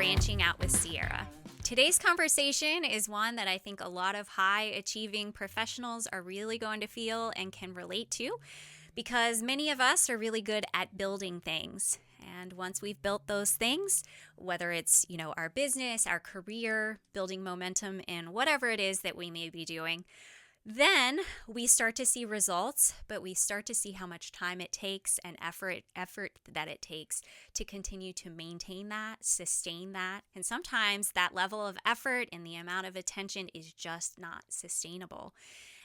Branching Out with Sierra. Today's conversation is one that I think a lot of high-achieving professionals are really going to feel and can relate to, because many of us are really good at building things. And once we've built those things, whether it's, our business, our career, building momentum in whatever it is that we may be doing, then we start to see results, but we start to see how much time it takes and effort that it takes to continue to maintain that, sustain that. And sometimes that level of effort and the amount of attention is just not sustainable.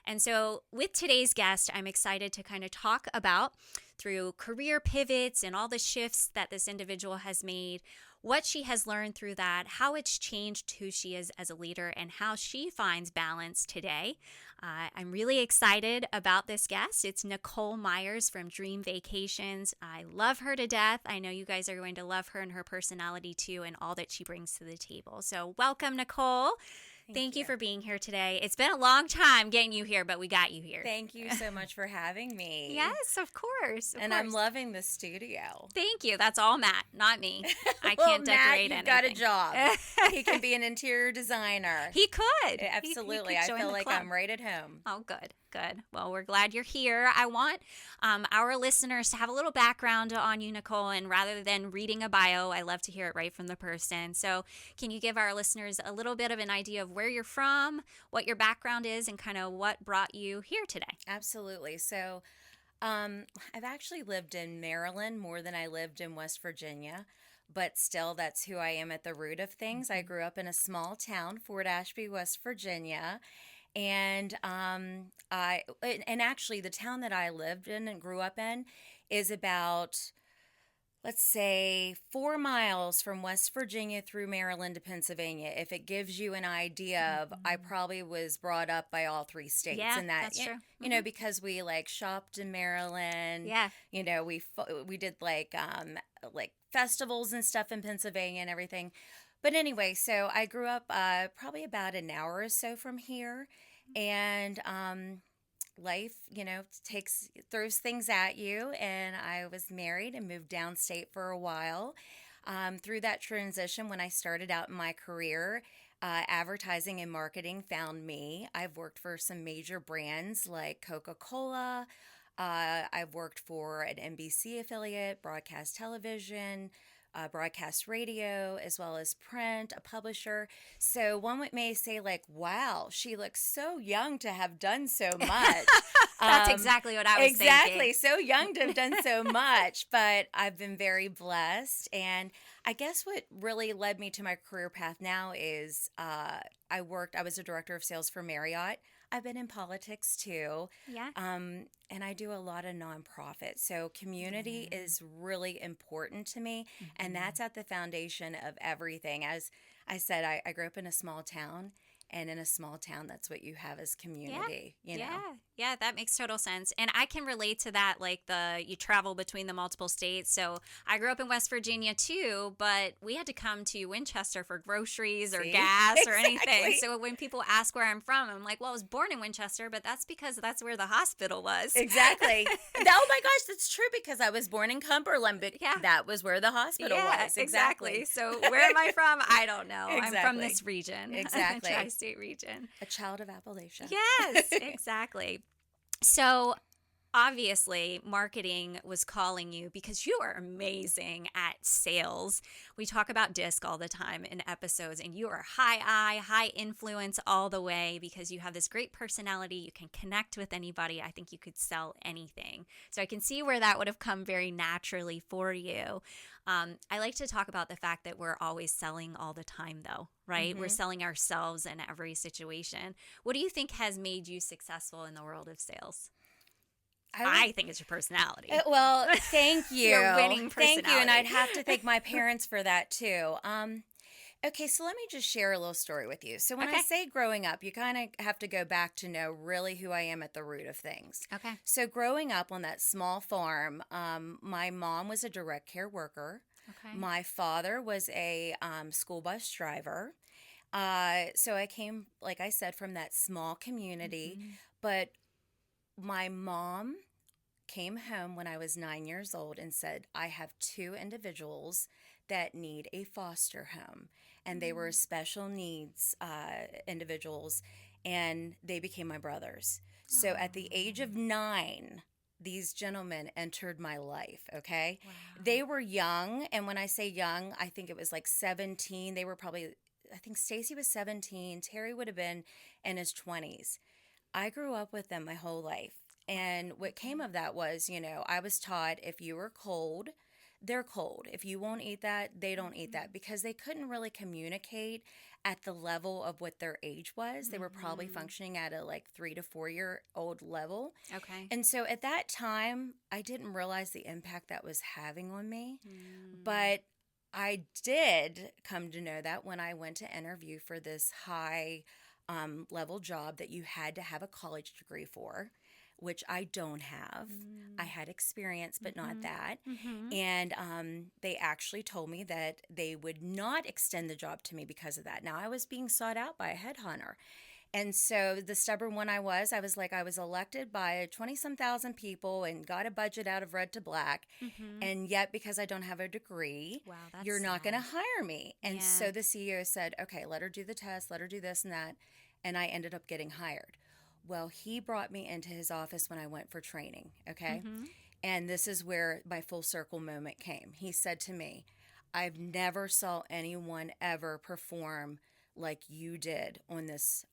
And so with today's guest, I'm excited to kind of talk about, through career pivots and all the shifts that this individual has made, what she has learned through that, how it's changed who she is as a leader, and how she finds balance today. I'm really excited about this guest. It's Nicole Myers from Dream Vacations. I love her to death. I know you guys are going to love her and her personality too, and all that she brings to the table. So welcome, Nicole. Thank you for being here today. It's been a long time getting you here, but we got you here. Thank you so much for having me. Yes, of course. I'm loving the studio. Thank you. That's all Matt, not me. I Well, can't decorate Matt, you've anything. got a job. He can be an interior designer. He could. Absolutely. He could I join feel the like club. I'm right at home. Oh, good. Well, we're glad you're here. I want our listeners to have a little background on you, Nicole, and rather than reading a bio, I love to hear it right from the person. So can you give our listeners a little bit of an idea of where you're from, what your background is, and kind of what brought you here today? Absolutely. So I've actually lived in Maryland more than I lived in West Virginia, but still that's who I am at the root of things. I grew up in a small town, Fort Ashby, West Virginia. And actually the town that I lived in and grew up in is about, let's say, 4 miles from West Virginia through Maryland to Pennsylvania. If it gives you an idea of, I probably was brought up by all 3 states. Yeah, and that, that's true. Because we shopped in Maryland. Yeah. We did like festivals and stuff in Pennsylvania and everything. But anyway, so I grew up probably about an hour or so from here, and life, throws things at you, and I was married and moved downstate for a while. Through that transition, when I started out in my career, advertising and marketing found me. I've worked for some major brands like Coca-Cola. I've worked for an NBC affiliate, broadcast television, broadcast radio, as well as print, a publisher. So one may say wow, she looks so young to have done so much. That's exactly what I was thinking. Exactly. So young to have done so much, but I've been very blessed. And I guess what really led me to my career path now is I was a director of sales for Marriott. I've been in politics too. Yeah. And I do a lot of nonprofit. So community is really important to me. And that's at the foundation of everything. As I said, I grew up in a small town. And in a small town, that's what you have as community, you know? Yeah, that makes total sense. And I can relate to that, you travel between the multiple states. So I grew up in West Virginia too, but we had to come to Winchester for groceries or gas or anything. So when people ask where I'm from, I'm like, well, I was born in Winchester, but that's because that's where the hospital was. Exactly. Oh my gosh, that's true, because I was born in Cumberland, but that was where the hospital was. Exactly. So where am I from? I don't know. Exactly. I'm from this region. Exactly. Tri-state region. A child of Appalachia. Yes, exactly. So obviously marketing was calling you because you are amazing at sales. We talk about DISC all the time in episodes, and you are high influence all the way because you have this great personality. You can connect with anybody. I think you could sell anything. So I can see where that would have come very naturally for you. I like to talk about the fact that we're always selling all the time, though, right? We're selling ourselves in every situation. What do you think has made you successful in the world of sales? I think it's your personality. Well, thank you. Your winning Thank personality. you, and I'd have to thank my parents for that too. Okay, so let me just share a little story with you. So when I say growing up, you kind of have to go back to know really who I am at the root of things. Okay. So growing up on that small farm, my mom was a direct care worker. Okay. My father was a school bus driver. So I came, like I said, from that small community. But my mom came home when I was 9 years old and said, I have 2 individuals that need a foster home, and they were special needs individuals, and they became my brothers. So at the age of 9, these gentlemen entered my life, okay? Wow. They were young, and when I say young, I think it was like 17. They were probably, I think Stacy was 17, Terry would have been in his 20s. I grew up with them my whole life. And what came of that was, I was taught if you were cold, they're cold. If you won't eat that, they don't eat that, because they couldn't really communicate at the level of what their age was. They were probably functioning at a like 3 to 4 year old level. Okay. And so at that time, I didn't realize the impact that was having on me. But I did come to know that when I went to interview for this high level job that you had to have a college degree for, which I don't have. I had experience, but not that. And they actually told me that they would not extend the job to me because of that. Now, I was being sought out by a headhunter. And so the stubborn one I was like, I was elected by 20-some thousand people and got a budget out of red to black. And yet, because I don't have a degree, Wow, that's you're not going to sad. hire me. And so the CEO said, okay, let her do the test, let her do this and that. And I ended up getting hired. Well, he brought me into his office when I went for training, okay? And this is where my full circle moment came. He said to me, I've never saw anyone ever perform like you did on this,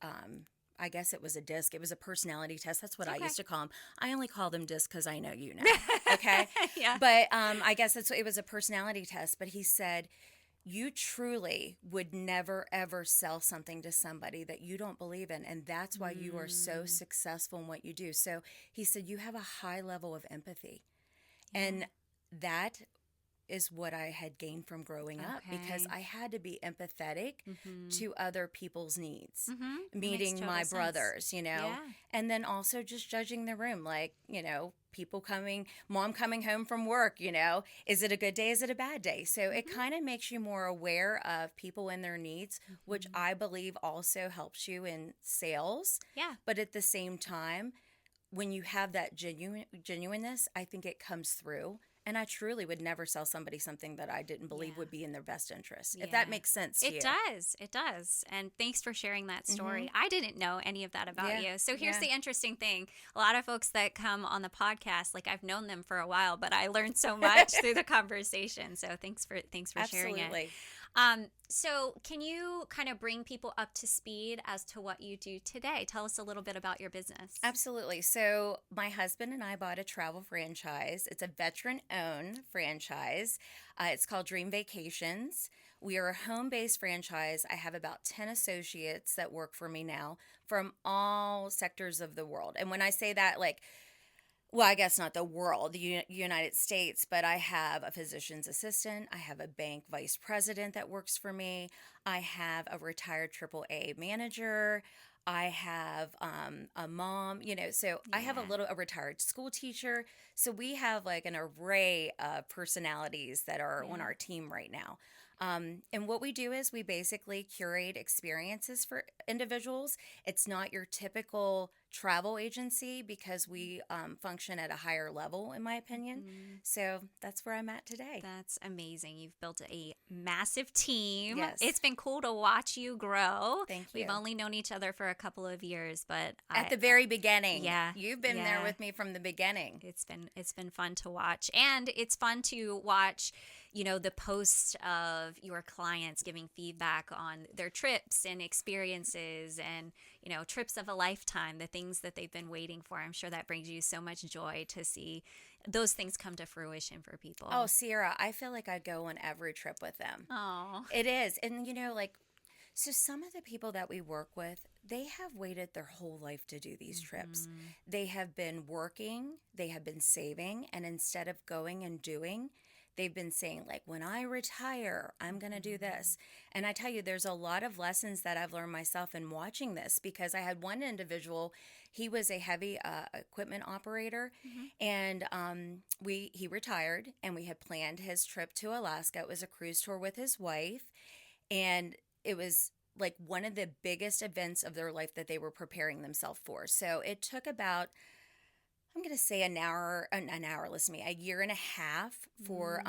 I guess it was a disc. It was a personality test. That's what I used to call them. I only call them discs because I know you now, okay? Yeah. But I guess it was a personality test. But he said, you truly would never, ever sell something to somebody that you don't believe in. And that's why you are so successful in what you do. So he said, you have a high level of empathy. And that is what I had gained from growing up, because I had to be empathetic to other people's needs, meeting my brothers, and then also just judging the room, like, mom coming home from work, is it a good day? Is it a bad day? So it kind of makes you more aware of people and their needs, which I believe also helps you in sales. Yeah. But at the same time, when you have that genuineness, I think it comes through. And I truly would never sell somebody something that I didn't believe would be in their best interest, if that makes sense to you. It does. And thanks for sharing that story. I didn't know any of that about you. So here's the interesting thing. A lot of folks that come on the podcast, like, I've known them for a while, but I learned so much through the conversation. So thanks for sharing it. So can you kind of bring people up to speed as to what you do today? Tell us a little bit about your business. Absolutely. So my husband and I bought a travel franchise. It's a veteran-owned franchise. It's called Dream Vacations. We are a home-based franchise. I have about 10 associates that work for me now from all sectors of the world. And when I say that, like, well, I guess not the world, the United States, but I have a physician's assistant. I have a bank vice president that works for me. I have a retired AAA manager. I have a mom, so I have a retired school teacher. So we have like an array of personalities that are on our team right now. And what we do is we basically curate experiences for individuals. It's not your typical travel agency, because we function at a higher level, in my opinion. So that's where I'm at today. That's amazing. You've built a massive team. Yes. It's been cool to watch you grow. Thank you. We've only known each other for a couple of years, but at the very beginning. Yeah. You've been there with me from the beginning. It's been fun to watch. And it's fun to watch, the posts of your clients giving feedback on their trips and experiences and, trips of a lifetime, the things that they've been waiting for. I'm sure that brings you so much joy to see those things come to fruition for people. Oh, Sierra, I feel like I go on every trip with them. Oh. It is. And, so some of the people that we work with, they have waited their whole life to do these trips. They have been working, they have been saving, and instead of going and doing, they've been saying, like, when I retire, I'm going to do this. And I tell you, there's a lot of lessons that I've learned myself in watching this, because I had one individual, he was a heavy equipment operator, and he retired, and we had planned his trip to Alaska. It was a cruise tour with his wife, and it was like one of the biggest events of their life that they were preparing themselves for. So it took about I'm going to say listen to me, a year and a half for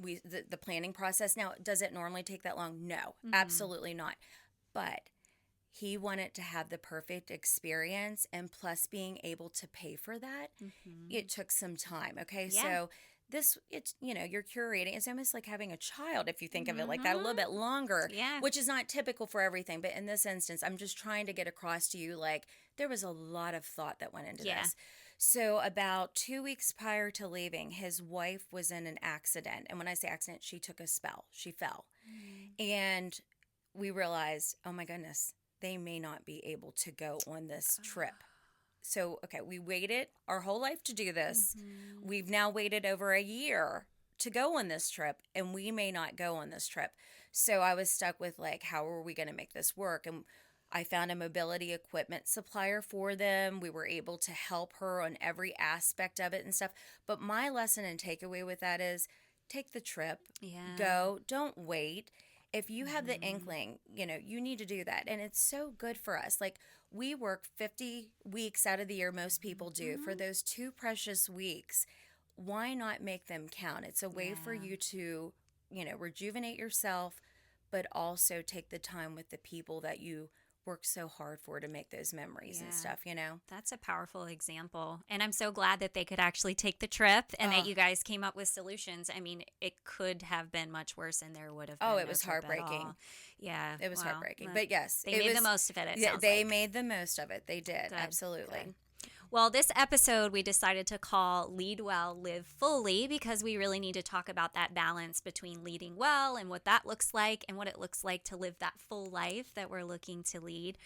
the planning process. Now, does it normally take that long? No, absolutely not. But he wanted to have the perfect experience, and plus being able to pay for that, it took some time. Okay, Yeah. so you're curating. It's almost like having a child if you think of it like that, a little bit longer, Yeah. which is not typical for everything. But in this instance, I'm just trying to get across to you, like, there was a lot of thought that went into this. So about 2 weeks prior to leaving, his wife was in an accident. And when I say accident, she took a spell. She fell. And we realized, oh my goodness, they may not be able to go on this trip. So, okay, we waited our whole life to do this. We've now waited over a year to go on this trip, and we may not go on this trip. So I was stuck with, like, how are we going to make this work? And I found a mobility equipment supplier for them. We were able to help her on every aspect of it and stuff. But my lesson and takeaway with that is take the trip, go, don't wait. If you have the inkling, you need to do that. And it's so good for us. Like, we work 50 weeks out of the year, most people do. For those 2 precious weeks, why not make them count? It's a way for you to, rejuvenate yourself, but also take the time with the people that you work so hard for to make those memories and stuff, That's a powerful example. And I'm so glad that they could actually take the trip and that you guys came up with solutions. I mean, it could have been much worse and there would have been it was heartbreaking. Yeah. It was heartbreaking. But yes. They made the most of it, they made the most of it. They did. Good. Absolutely. Good. Well, this episode we decided to call Lead Well, Live Fully because we really need to talk about that balance between leading well and what that looks like and what it looks like to live that full life that we're looking to lead.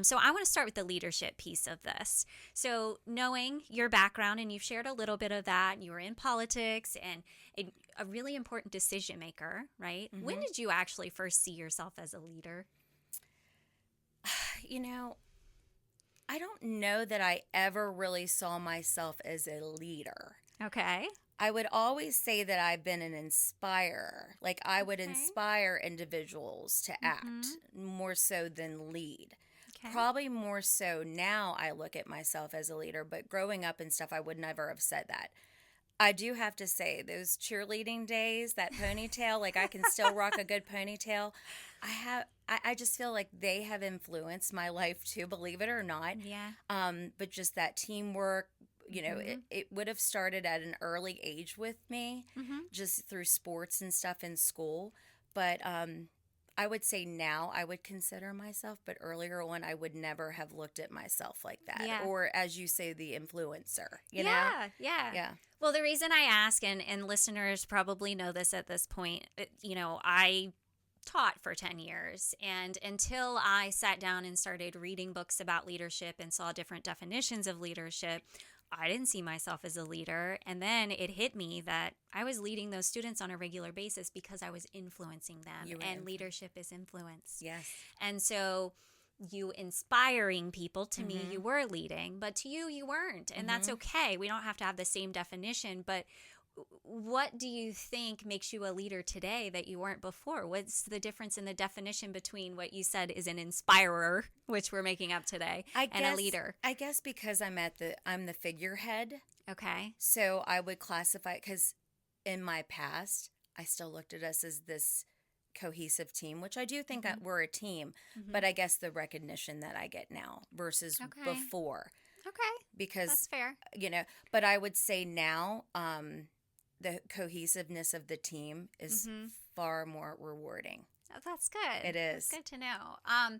So I want to start with the leadership piece of this. So knowing your background, and you've shared a little bit of that, you were in politics and a really important decision maker, right? When did you actually first see yourself as a leader? I don't know that I ever really saw myself as a leader. Okay. I would always say that I've been an inspirer. Like, I would inspire individuals to act more so than lead. Okay. Probably more so now I look at myself as a leader, but growing up and stuff, I would never have said that. I do have to say, those cheerleading days, that ponytail, like, I can still rock a good ponytail. I just feel like they have influenced my life too, believe it or not. Yeah. But just that teamwork, it would have started at an early age with me, just through sports and stuff in school. But I would say now I would consider myself, but earlier on I would never have looked at myself like that. Yeah. Or, as you say, the influencer, you know? Yeah. Well, the reason I ask, and listeners probably know this at this point, I taught for 10 years, and until I sat down and started reading books about leadership and saw different definitions of leadership, I didn't see myself as a leader. And then it hit me that I was leading those students on a regular basis because I was influencing them, and leadership is influence. Yes. And so you inspiring people, to me, you were leading, but to you weren't. And that's okay. We don't have to have the same definition, but what do you think makes you a leader today that you weren't before? What's the difference in the definition between what you said is an inspirer, which we're making up today, and a leader? I guess because I'm the figurehead. Okay. So I would classify, because in my past, I still looked at us as this cohesive team, which I do think that we're a team, but I guess the recognition that I get now versus before. Okay. Because that's fair. But I would say now, the cohesiveness of the team is far more rewarding. Oh, that's good. It is. That's good to know.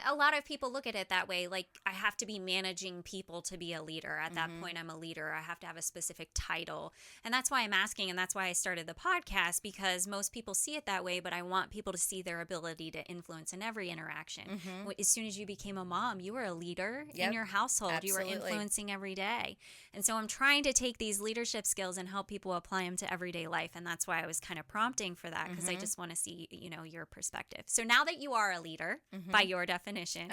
A lot of people look at it that way. Like, I have to be managing people to be a leader. At that point, I'm a leader. I have to have a specific title. And that's why I'm asking, and that's why I started the podcast, because most people see it that way, but I want people to see their ability to influence in every interaction. As soon as you became a mom, you were a leader in your household. Absolutely. You were influencing every day. And so I'm trying to take these leadership skills and help people apply them to everyday life. And that's why I was kind of prompting for that, because I just want to see, your perspective. So now that you are a leader, by your definition,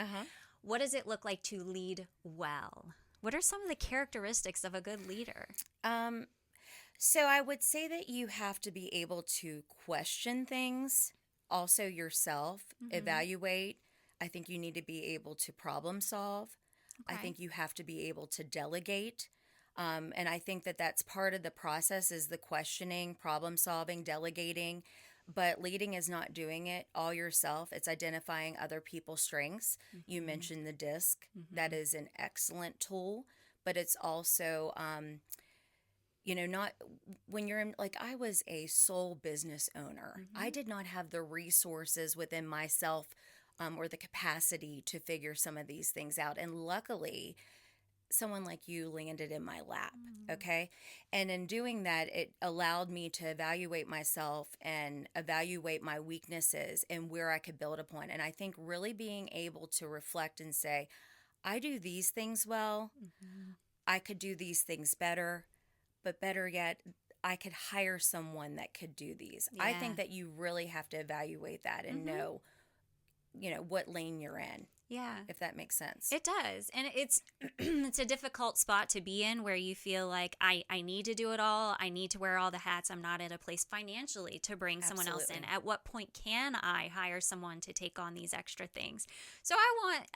what does it look like to lead well? What are some of the characteristics of a good leader? So I would say that you have to be able to question things, also yourself, evaluate. I think you need to be able to problem solve. Okay. I think you have to be able to delegate. And I think that that's part of the process is the questioning, problem solving, delegating. But leading is not doing it all yourself. It's identifying other people's strengths. You mentioned the disc. That is an excellent tool. But it's also, not when you're in, like I was a sole business owner. I did not have the resources within myself or the capacity to figure some of these things out. And luckily, someone like you landed in my lap, okay? And in doing that, it allowed me to evaluate myself and evaluate my weaknesses and where I could build upon. And I think really being able to reflect and say, I do these things well, I could do these things better, but better yet, I could hire someone that could do these. I think that you really have to evaluate that and know, what lane you're in. Yeah. If that makes sense. It does. And it's it's a difficult spot to be in where you feel like I need to do it all. I need to wear all the hats. I'm not at a place financially to bring someone else in. At what point can I hire someone to take on these extra things? So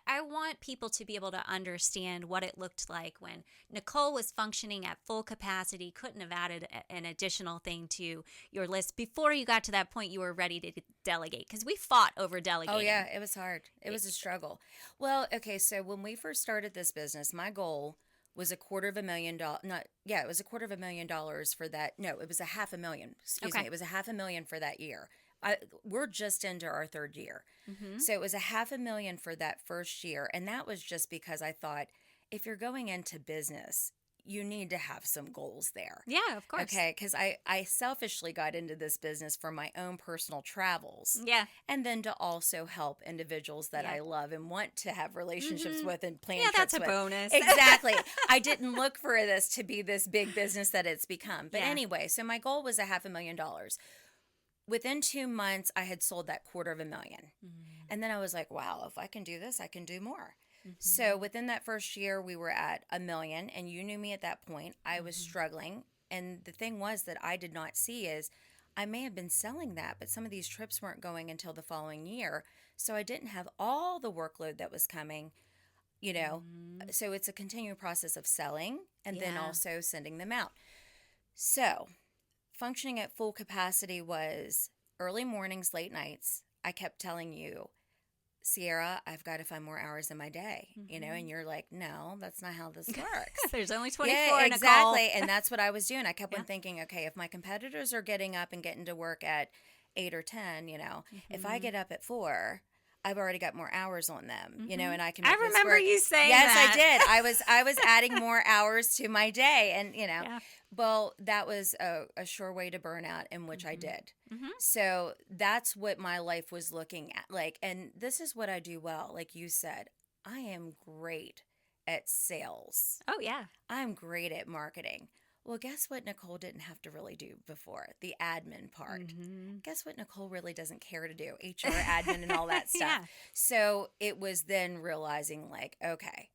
I want people to be able to understand what it looked like when Nicole was functioning at full capacity, couldn't have added an additional thing to your list. Before you got to that point, you were ready to delegate because we fought over delegating. Oh, yeah. It was hard. It was a struggle. Well, okay, so when we first started this business, my goal was $250,000. It was $250,000 for that. No, it was $500,000. Excuse me. It was $500,000 for that year. We're just into our third year. So it was $500,000 for that first year. And that was just because I thought if you're going into business, you need to have some goals there. Yeah, of course. Okay, because I selfishly got into this business for my own personal travels. Yeah. And then to also help individuals that I love and want to have relationships with and plan trips that's a with. bonus. Exactly. I didn't look for this to be this big business that it's become. But anyway, so my goal was $500,000. Within 2 months, I had sold that $250,000. And then I was like, wow, if I can do this, I can do more. So within that first year, we were at $1 million, and you knew me at that point. I was struggling, and the thing was that I did not see is I may have been selling that, but some of these trips weren't going until the following year, so I didn't have all the workload that was coming, So it's a continuing process of selling and then also sending them out. So functioning at full capacity was early mornings, late nights. I kept telling you, Sierra, I've got to find more hours in my day, and you're like, no, that's not how this works. There's only 24, Yeah, exactly. And that's what I was doing. I kept on thinking, okay, if my competitors are getting up and getting to work at 8 or 10, if I get up at 4, I've already got more hours on them, and I can make I remember this work. you saying yes, that. I did. I was adding more hours to my day, and well, that was a sure way to burn out, in which I did. So that's what my life was looking at like, and this is what I do well. Like you said, I am great at sales. Oh, yeah. I'm great at marketing. Well, guess what Nicole didn't have to really do before? The admin part. Guess what Nicole really doesn't care to do? HR admin and all that stuff. So it was then realizing like, okay,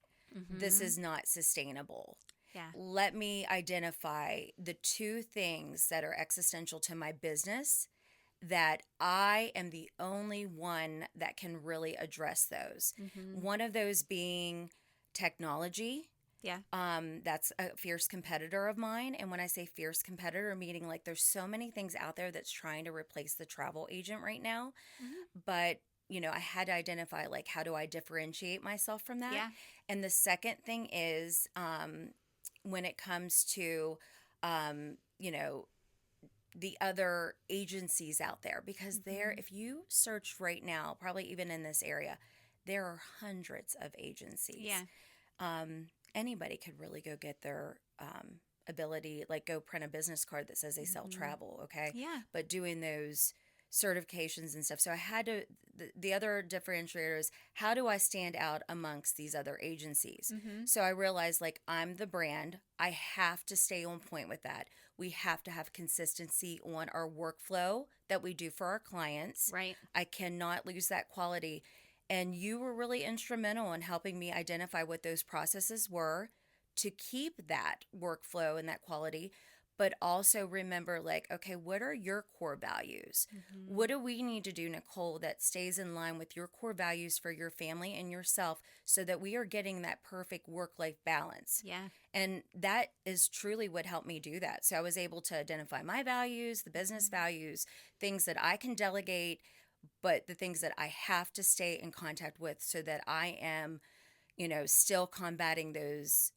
this is not sustainable. Yeah. Let me identify the 2 things that are existential to my business that I am the only one that can really address those. One of those being technology. Yeah. That's a fierce competitor of mine. And when I say fierce competitor, meaning like there's so many things out there that's trying to replace the travel agent right now. But, I had to identify like, how do I differentiate myself from that? Yeah. And the second thing is, when it comes to, the other agencies out there, because if you search right now, probably even in this area, there are hundreds of agencies. Yeah. Anybody could really go get their ability, like go print a business card that says they sell travel, okay? Yeah. But doing those certifications and stuff. So I had to, the other differentiator is, how do I stand out amongst these other agencies? So I realized like, I'm the brand. I have to stay on point with that. We have to have consistency on our workflow that we do for our clients. Right. I cannot lose that quality. And you were really instrumental in helping me identify what those processes were to keep that workflow and that quality, but also remember, like, okay, what are your core values? Mm-hmm. What do we need to do, Nicole, that stays in line with your core values for your family and yourself so that we are getting that perfect work-life balance? Yeah. And that is truly what helped me do that. So I was able to identify my values, the business values, things that I can delegate, but the things that I have to stay in contact with so that I am, still combating those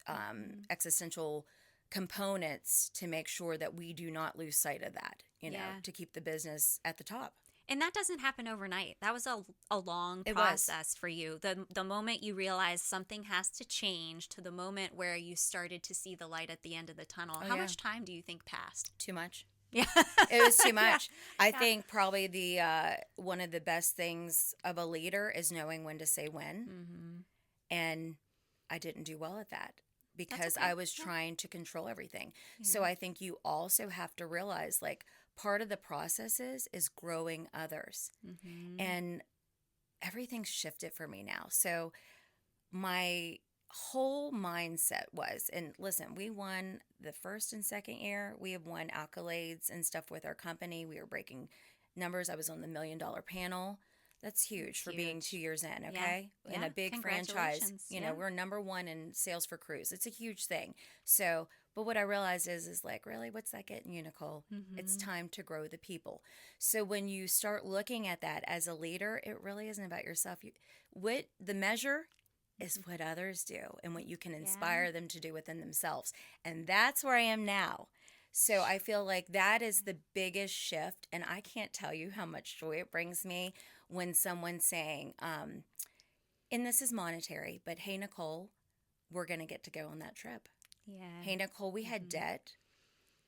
existential components to make sure that we do not lose sight of that, Yeah. to keep the business at the top. And that doesn't happen overnight. That was a long It was. process for you. The moment you realized something has to change to the moment where you started to see the light at the end of the tunnel. Oh, How yeah. much time do you think passed? Too much. Yeah. It was too much. I Yeah. think probably the one of the best things of a leader is knowing when to say when. Mm-hmm. And I didn't do well at that because okay. I was Yeah. trying to control everything. Yeah. So I think you also have to realize, like, part of the process is growing others. Mm-hmm. And everything's shifted for me now. So my whole mindset was, and listen, we won the first and second year. We have won accolades and stuff with our company. We were breaking numbers. I was on the $1 million panel. That's huge for being 2 years in, okay? Yeah. In a big franchise. Congratulations. Yeah. We're number one in sales for cruise. It's a huge thing. So, but what I realized is like, really, what's that getting you, Nicole? Mm-hmm. It's time to grow the people. So when you start looking at that as a leader, it really isn't about yourself. What the measure is what others do and what you can inspire them to do within themselves. And that's where I am now. So I feel like that is the biggest shift. And I can't tell you how much joy it brings me when someone's saying, and this is monetary, but hey, Nicole, we're going to get to go on that trip. Yeah. Hey, Nicole, we had debt.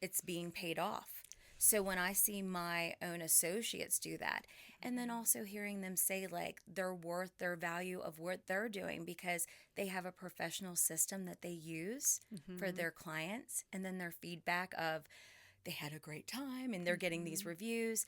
It's being paid off. So when I see my own associates do that, and then also hearing them say, like, their worth, their value of what they're doing because they have a professional system that they use for their clients, and then their feedback of they had a great time and they're getting these reviews.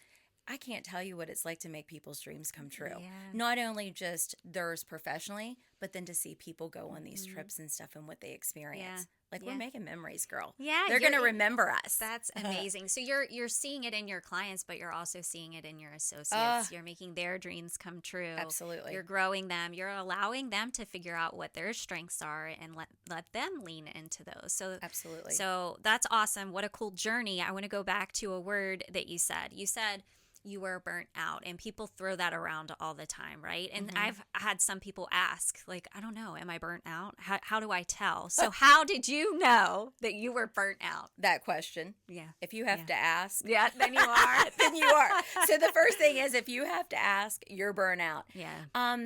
I can't tell you what it's like to make people's dreams come true. Yeah. Not only just theirs professionally, but then to see people go on these trips and stuff and what they experience. Yeah. Like, we're making memories, girl. Yeah, They're going to remember us. That's amazing. So you're seeing it in your clients, but you're also seeing it in your associates. You're making their dreams come true. Absolutely. You're growing them. You're allowing them to figure out what their strengths are and let them lean into those. So Absolutely. So that's awesome. What a cool journey. I want to go back to a word that you said. You said you were burnt out, and people throw that around all the time, right? And I've had some people ask, like, I don't know, am I burnt out? How do I tell? So how did you know that you were burnt out? That question. Yeah. If you have to ask, Yeah, then you are. then you are. So the first thing is, if you have to ask, you're burnt out. Yeah.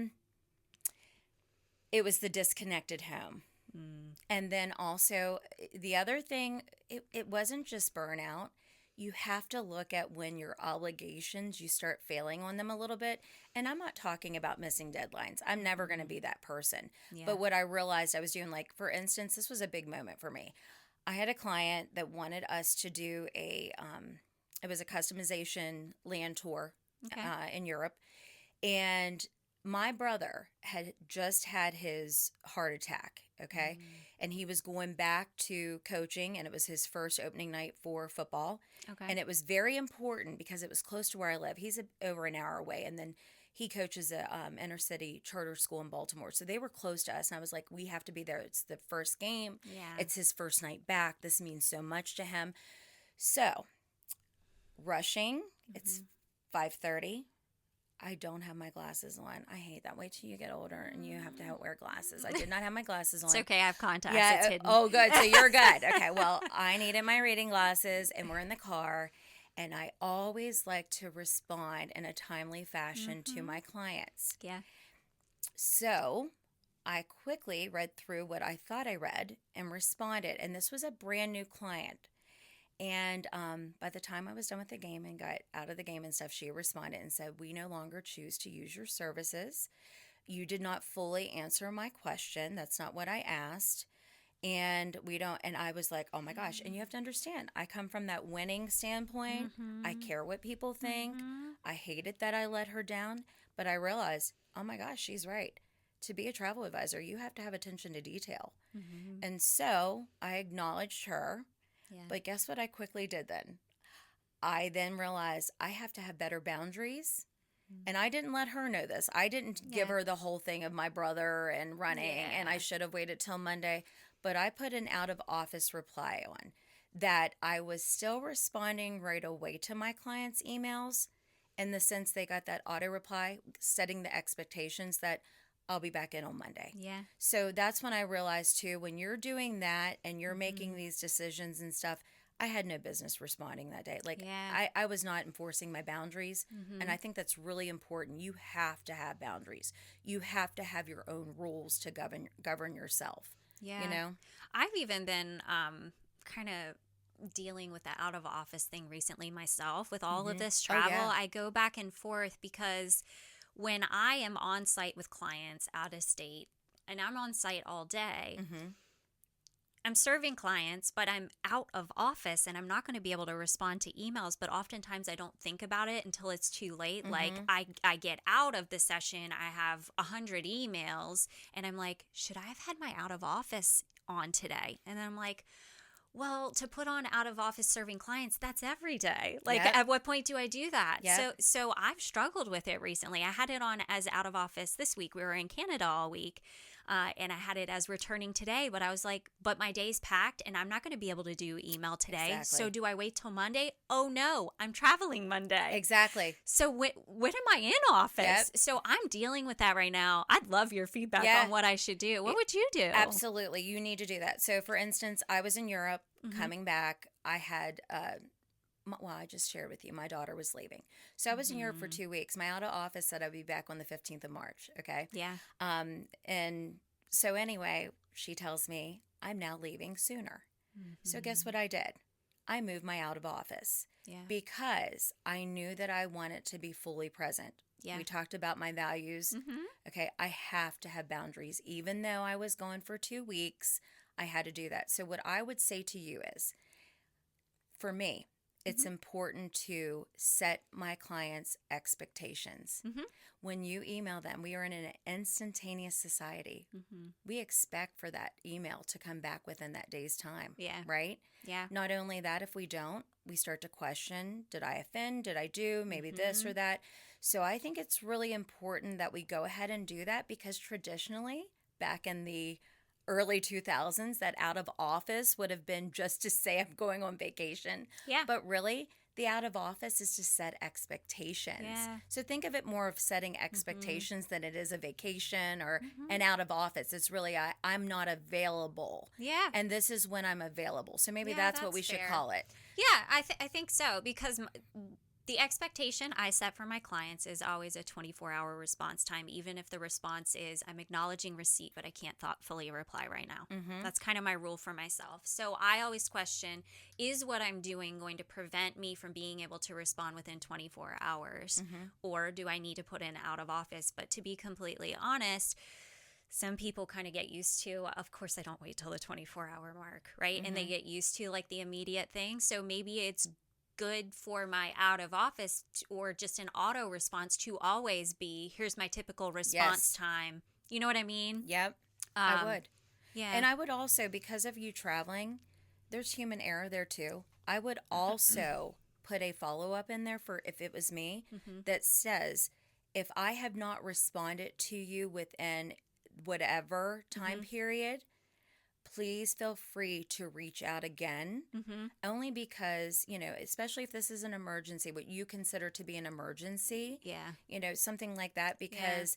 It was the disconnected home. And then also the other thing, it wasn't just burnout. You have to look at when your obligations, you start failing on them a little bit. And I'm not talking about missing deadlines. I'm never going to be that person. Yeah. But what I realized I was doing, like, for instance, this was a big moment for me. I had a client that wanted us to do it was a customization land tour in Europe. And my brother had just had his heart attack, okay? And he was going back to coaching, and it was his first opening night for football. Okay. And it was very important because it was close to where I live. He's over an hour away, and then he coaches a inner city charter school in Baltimore. So they were close to us, and I was like, we have to be there. It's the first game. Yeah. It's his first night back. This means so much to him. So, rushing. It's 5:30. I don't have my glasses on. I hate that. Wait till you get older and you have to wear glasses. I did not have my glasses on. It's okay. I have contacts. Yeah. It's hidden. Oh, good. So you're good. Okay. Well, I needed my reading glasses, and we're in the car. And I always like to respond in a timely fashion to my clients. Yeah. So I quickly read through what I thought I read and responded. And this was a brand new client. And by the time I was done with the game and got out of the game and stuff, she responded and said, we no longer choose to use your services. You did not fully answer my question. That's not what I asked. And we don't, and I was like, oh my gosh. And you have to understand, I come from that winning standpoint. I care what people think. I hated that I let her down, but I realized, oh my gosh, she's right. To be a travel advisor, you have to have attention to detail. And so I acknowledged her. Yeah. But guess what I quickly did then? I then realized I have to have better boundaries. And I didn't let her know this. I didn't give her the whole thing of my brother and running, and I should have waited till Monday. But I put an out of office reply on that I was still responding right away to my clients' emails in the sense they got that auto reply, setting the expectations that I'll be back in on Monday. Yeah. So that's when I realized too, when you're doing that and you're making these decisions and stuff, I had no business responding that day. Like I was not enforcing my boundaries. And I think that's really important. You have to have boundaries. You have to have your own rules to govern yourself. Yeah. You know? I've even been kind of dealing with the out of office thing recently myself with all of this travel. I go back and forth because when I am on site with clients out of state and I'm on site all day, I'm serving clients, but I'm out of office and I'm not going to be able to respond to emails. But oftentimes I don't think about it until it's too late. Like I get out of the session, I have 100 emails and I'm like, should I have had my out of office on today? And then I'm like, well, to put on out of office serving clients, that's every day. Like at what point do I do that? So I've struggled with it recently. I had it on as out of office this week. We were in Canada all week. And I had it as returning today, but I was like, but my day's packed and I'm not going to be able to do email today. Exactly. So do I wait till Monday? Oh no, I'm traveling Monday. Exactly. So when am I in office? So I'm dealing with that right now. I'd love your feedback on what I should do. What would you do? Absolutely. You need to do that. So for instance, I was in Europe coming back. I had, I just shared with you, my daughter was leaving. So I was in Europe for 2 weeks. My out of office said I'd be back on the 15th of March. Okay. Yeah. And so anyway, she tells me I'm now leaving sooner. So guess what I did? I moved my out of office because I knew that I wanted to be fully present. Yeah. We talked about my values. Okay. I have to have boundaries. Even though I was gone for 2 weeks, I had to do that. So what I would say to you is, for me, it's important to set my clients' expectations. When you email them, we are in an instantaneous society. We expect for that email to come back within that day's time. Yeah. Right? Yeah. Not only that, if we don't, we start to question, did I offend? Did I do maybe this or that? So I think it's really important that we go ahead and do that because traditionally, back in the early 2000s, that out of office would have been just to say I'm going on vacation. Yeah. But really, the out of office is to set expectations. Yeah. So think of it more of setting expectations than it is a vacation or an out of office. It's really I'm not available. Yeah. And this is when I'm available. So maybe that's what we should call it. Yeah, I think so because the expectation I set for my clients is always a 24-hour response time, even if the response is I'm acknowledging receipt, but I can't thoughtfully reply right now. That's kind of my rule for myself. So I always question, is what I'm doing going to prevent me from being able to respond within 24 hours? Or do I need to put in out of office? But to be completely honest, some people kind of get used to, of course, I don't wait till the 24-hour mark, right? And they get used to like the immediate thing. So maybe it's good for my out of office or just an auto response to always be, here's my typical response time. You know what I mean? Yep. I would. Yeah. And I would also, because of you traveling, there's human error there too. I would also put a follow-up in there for if it was me that says, if I have not responded to you within whatever time period, please feel free to reach out again, only because, especially if this is an emergency, what you consider to be an emergency, something like that, because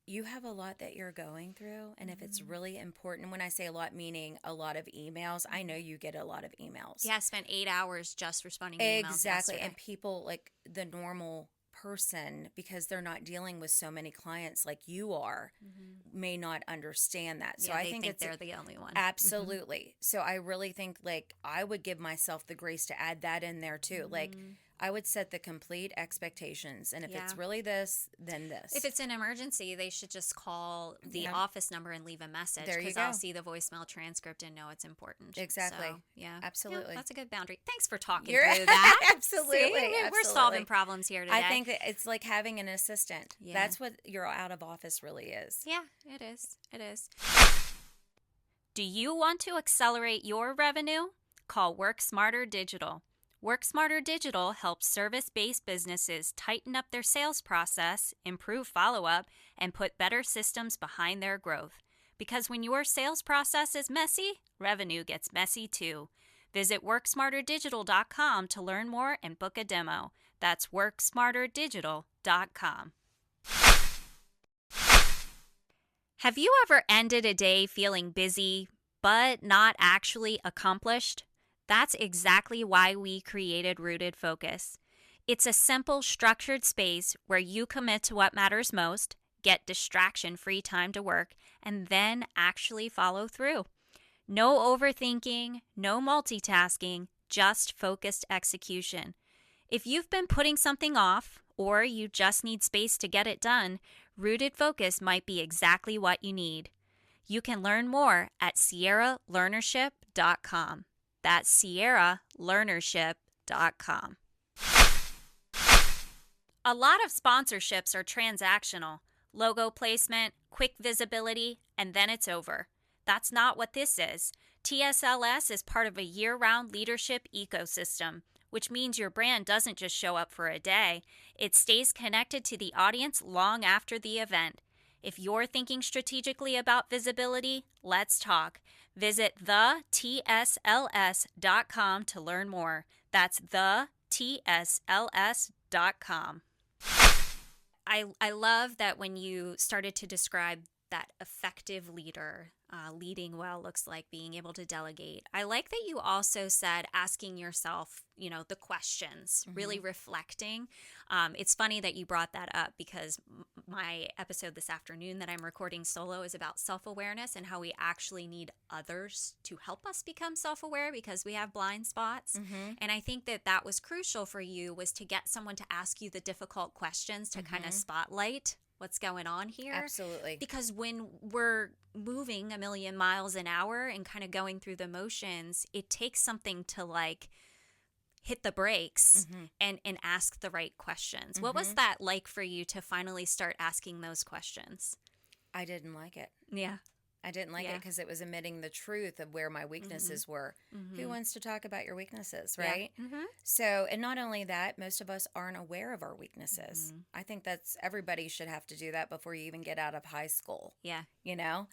you have a lot that you're going through. And if it's really important, when I say a lot, meaning a lot of emails, I know you get a lot of emails. Yeah, I spent 8 hours just responding to emails. Exactly. Yesterday. And people, like the normal person, because they're not dealing with so many clients like you are, may not understand that. So I think they're the only one. Absolutely. So I really think like I would give myself the grace to add that in there too. Like I would set the complete expectations. And if it's really this, then this. If it's an emergency, they should just call the office number and leave a message. There you because go. I'll see the voicemail transcript and know it's important. Exactly. So, yeah. Absolutely. Yeah, that's a good boundary. Thanks for talking through that. Absolutely. See, we're solving problems here today. I think that it's like having an assistant. Yeah. That's what your out of office really is. Yeah, it is. It is. Do you want to accelerate your revenue? call Work Smarter Digital. Work Smarter Digital helps service-based businesses tighten up their sales process, improve follow-up, and put better systems behind their growth. Because when your sales process is messy, revenue gets messy too. Visit WorkSmarterDigital.com to learn more and book a demo. That's WorkSmarterDigital.com. Have you ever ended a day feeling busy, but not actually accomplished? That's exactly why we created Rooted Focus. It's a simple, structured space where you commit to what matters most, get distraction-free time to work, and then actually follow through. No overthinking, no multitasking, just focused execution. If you've been putting something off, or you just need space to get it done, Rooted Focus might be exactly what you need. You can learn more at SierraLearnership.com. That's SierraLearnership.com. A lot of sponsorships are transactional. Logo placement, quick visibility, and then it's over. That's not what this is. TSLS is part of a year-round leadership ecosystem, which means your brand doesn't just show up for a day. It stays connected to the audience long after the event. If you're thinking strategically about visibility, let's talk. Visit theTSLS.com to learn more. That's theTSLS.com. I love that when you started to describe that effective leader, leading well looks like being able to delegate. I like that you also said asking yourself, the questions, really reflecting. It's funny that you brought that up because my episode this afternoon that I'm recording solo is about self-awareness and how we actually need others to help us become self-aware because we have blind spots. And I think that was crucial for you, was to get someone to ask you the difficult questions to kind of spotlight what's going on here. Absolutely. Because when we're moving a million miles an hour and kind of going through the motions, it takes something to hit the brakes and ask the right questions. What was that like for you to finally start asking those questions? I didn't like it. Yeah. I didn't like it because it was admitting the truth of where my weaknesses were. Who wants to talk about your weaknesses, right? Yeah. So, and not only that, most of us aren't aware of our weaknesses. I think everybody should have to do that before you even get out of high school. Yeah. Yeah.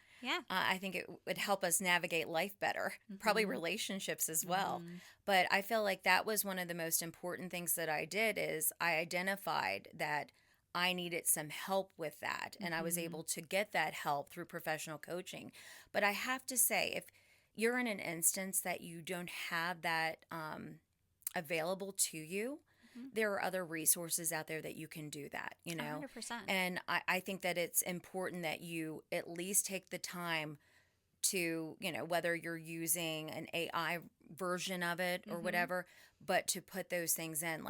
I think it would help us navigate life better, probably relationships as well. But I feel like that was one of the most important things that I did, is I identified that I needed some help with that, and I was able to get that help through professional coaching. But I have to say, if you're in an instance that you don't have that available to you, there are other resources out there that you can do that, 100%. And I think that it's important that you at least take the time to, whether you're using an AI version of it or whatever, but to put those things in,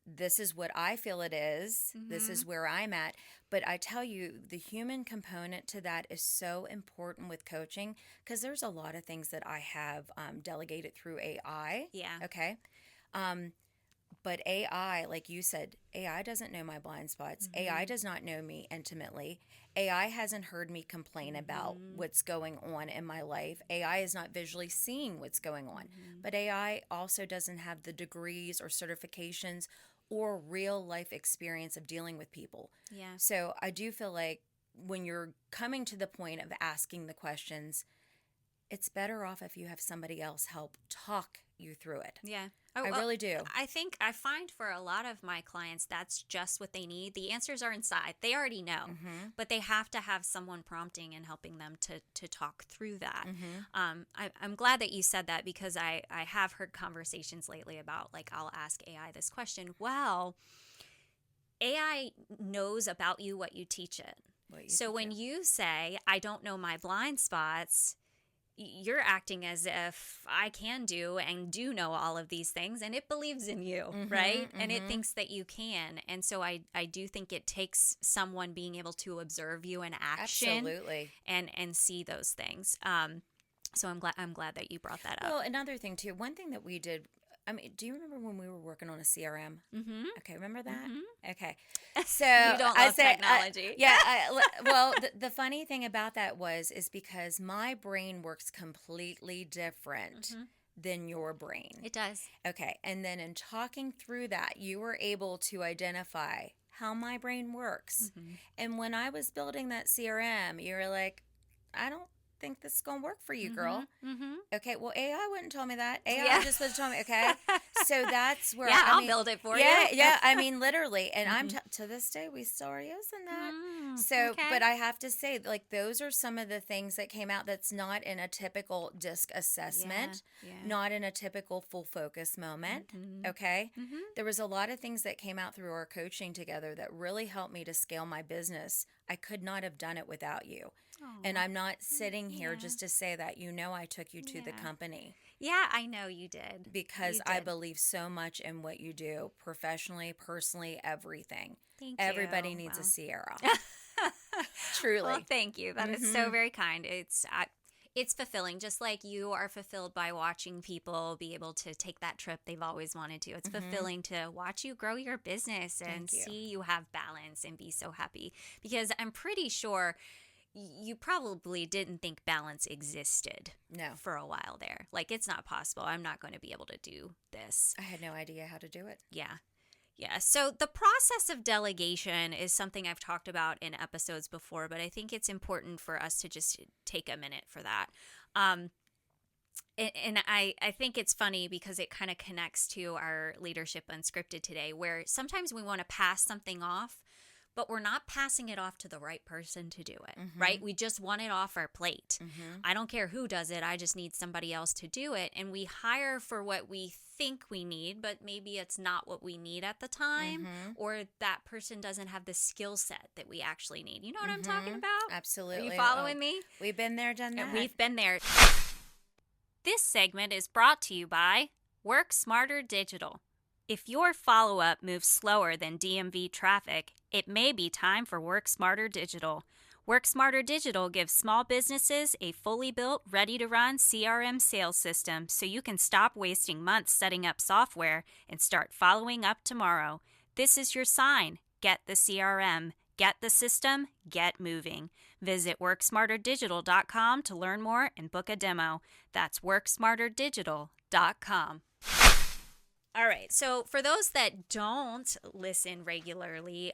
this is what I feel it is. This is where I'm at. But I tell you, the human component to that is so important with coaching, because there's a lot of things that I have delegated through AI. Yeah. Okay. But AI, like you said, AI doesn't know my blind spots. AI does not know me intimately. AI hasn't heard me complain about what's going on in my life. AI is not visually seeing what's going on. But AI also doesn't have the degrees or certifications or real life experience of dealing with people. Yeah. So I do feel like when you're coming to the point of asking the questions, it's better off if you have somebody else help talk you through it. Yeah. I really do. I find for a lot of my clients, that's just what they need. The answers are inside. They already know, but they have to have someone prompting and helping them to talk through that. I'm glad that you said that, because I have heard conversations lately about, I'll ask AI this question. Well, AI knows about you what you teach it. So when you say, I don't know my blind spots, you're acting as if I can do and do know all of these things, and it believes in you, right? And it thinks that you can. And so I do think it takes someone being able to observe you in action. Absolutely. And see those things. So I'm glad that you brought that up. Well, another thing too, one thing that we did, do you remember when we were working on a CRM? Okay, remember that? Okay. So you don't love technology. Well, the funny thing about that is because my brain works completely different than your brain. It does. Okay. And then in talking through that, you were able to identify how my brain works. Mm-hmm. And when I was building that CRM, you were like, I don't think this is going to work for you, girl. Mm-hmm. Okay, well, AI wouldn't tell me that. AI Yeah. just would tell me, okay? So that's where I'll build it for you. Yeah, I mean, literally. And I'm to this day, we still are using that. So, okay. but I have to say, like, those are some of the things that came out that's not in a typical DISC assessment, not in a typical full focus moment, okay? There was a lot of things that came out through our coaching together that really helped me to scale my business. I could not have done it without you. And I'm not sitting here just to say that. You know, I took you to the company. Yeah, I know you did. Because I believe so much in what you do, professionally, personally, everything. Thank Everybody you. needs a Sierra. Truly. Well, thank you. That is so very kind. It's fulfilling, just like you are fulfilled by watching people be able to take that trip they've always wanted to. It's fulfilling to watch you grow your business and see you have balance and be so happy. Because I'm pretty sure you probably didn't think balance existed for a while there. Like, it's not possible. I'm not going to be able to do this. I had no idea how to do it. Yeah. So the process of delegation is something I've talked about in episodes before, but I think it's important for us to just take a minute for that. And I think it's funny because it kind of connects to our Leadership Unscripted today, where sometimes we want to pass something off, but we're not passing it off to the right person to do it, right? We just want it off our plate. I don't care who does it. I just need somebody else to do it. And we hire for what we think we need, but maybe it's not what we need at the time, or that person doesn't have the skill set that we actually need. You know what I'm talking about? Absolutely. Are you following me? We've been there, done that. We've been there. This segment is brought to you by Work Smarter Digital. If your follow-up moves slower than DMV traffic, it may be time for Work Smarter Digital. Work Smarter Digital gives small businesses a fully built, ready-to-run CRM sales system so you can stop wasting months setting up software and start following up tomorrow. This is your sign. Get the CRM. Get the system. Get moving. Visit WorkSmarterDigital.com to learn more and book a demo. That's WorkSmarterDigital.com. All right, so for those that don't listen regularly,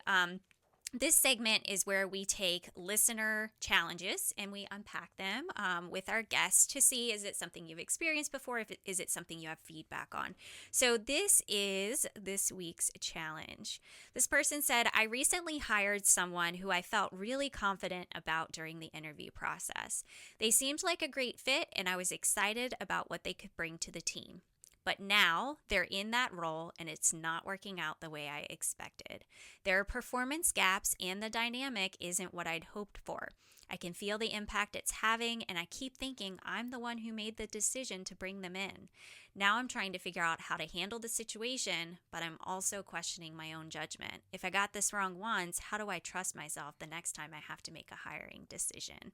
this segment is where we take listener challenges and we unpack them with our guests to see, is it something you've experienced before? Is it something you have feedback on? So this is this week's challenge. This person said, I recently hired someone who I felt really confident about during the interview process. They seemed like a great fit and I was excited about what they could bring to the team. But now they're in that role and it's not working out the way I expected. There are performance gaps and the dynamic isn't what I'd hoped for. I can feel the impact it's having and I keep thinking I'm the one who made the decision to bring them in. Now I'm trying to figure out how to handle the situation, but I'm also questioning my own judgment. If I got this wrong once, how do I trust myself the next time I have to make a hiring decision?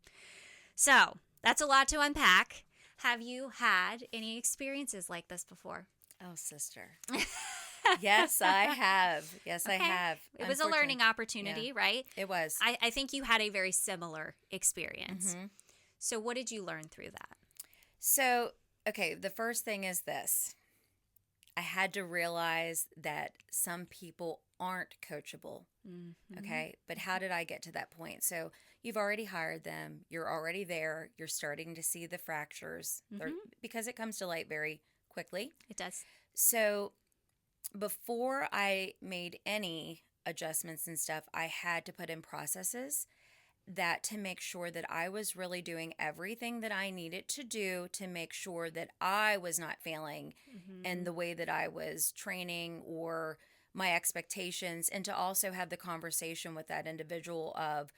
So that's a lot to unpack. Have you had any experiences like this before? Oh, sister. Yes, I have. Yes, I have. It was a learning opportunity, right? It was. I think you had a very similar experience. So what did you learn through that? So, okay, the first thing is this. I had to realize that some people aren't coachable. Okay, but how did I get to that point? So you've already hired them. You're already there. You're starting to see the fractures because it comes to light very quickly. It does. So before I made any adjustments and stuff, I had to put in processes that to make sure that I was really doing everything that I needed to do to make sure that I was not failing in the way that I was training or my expectations, and to also have the conversation with that individual of,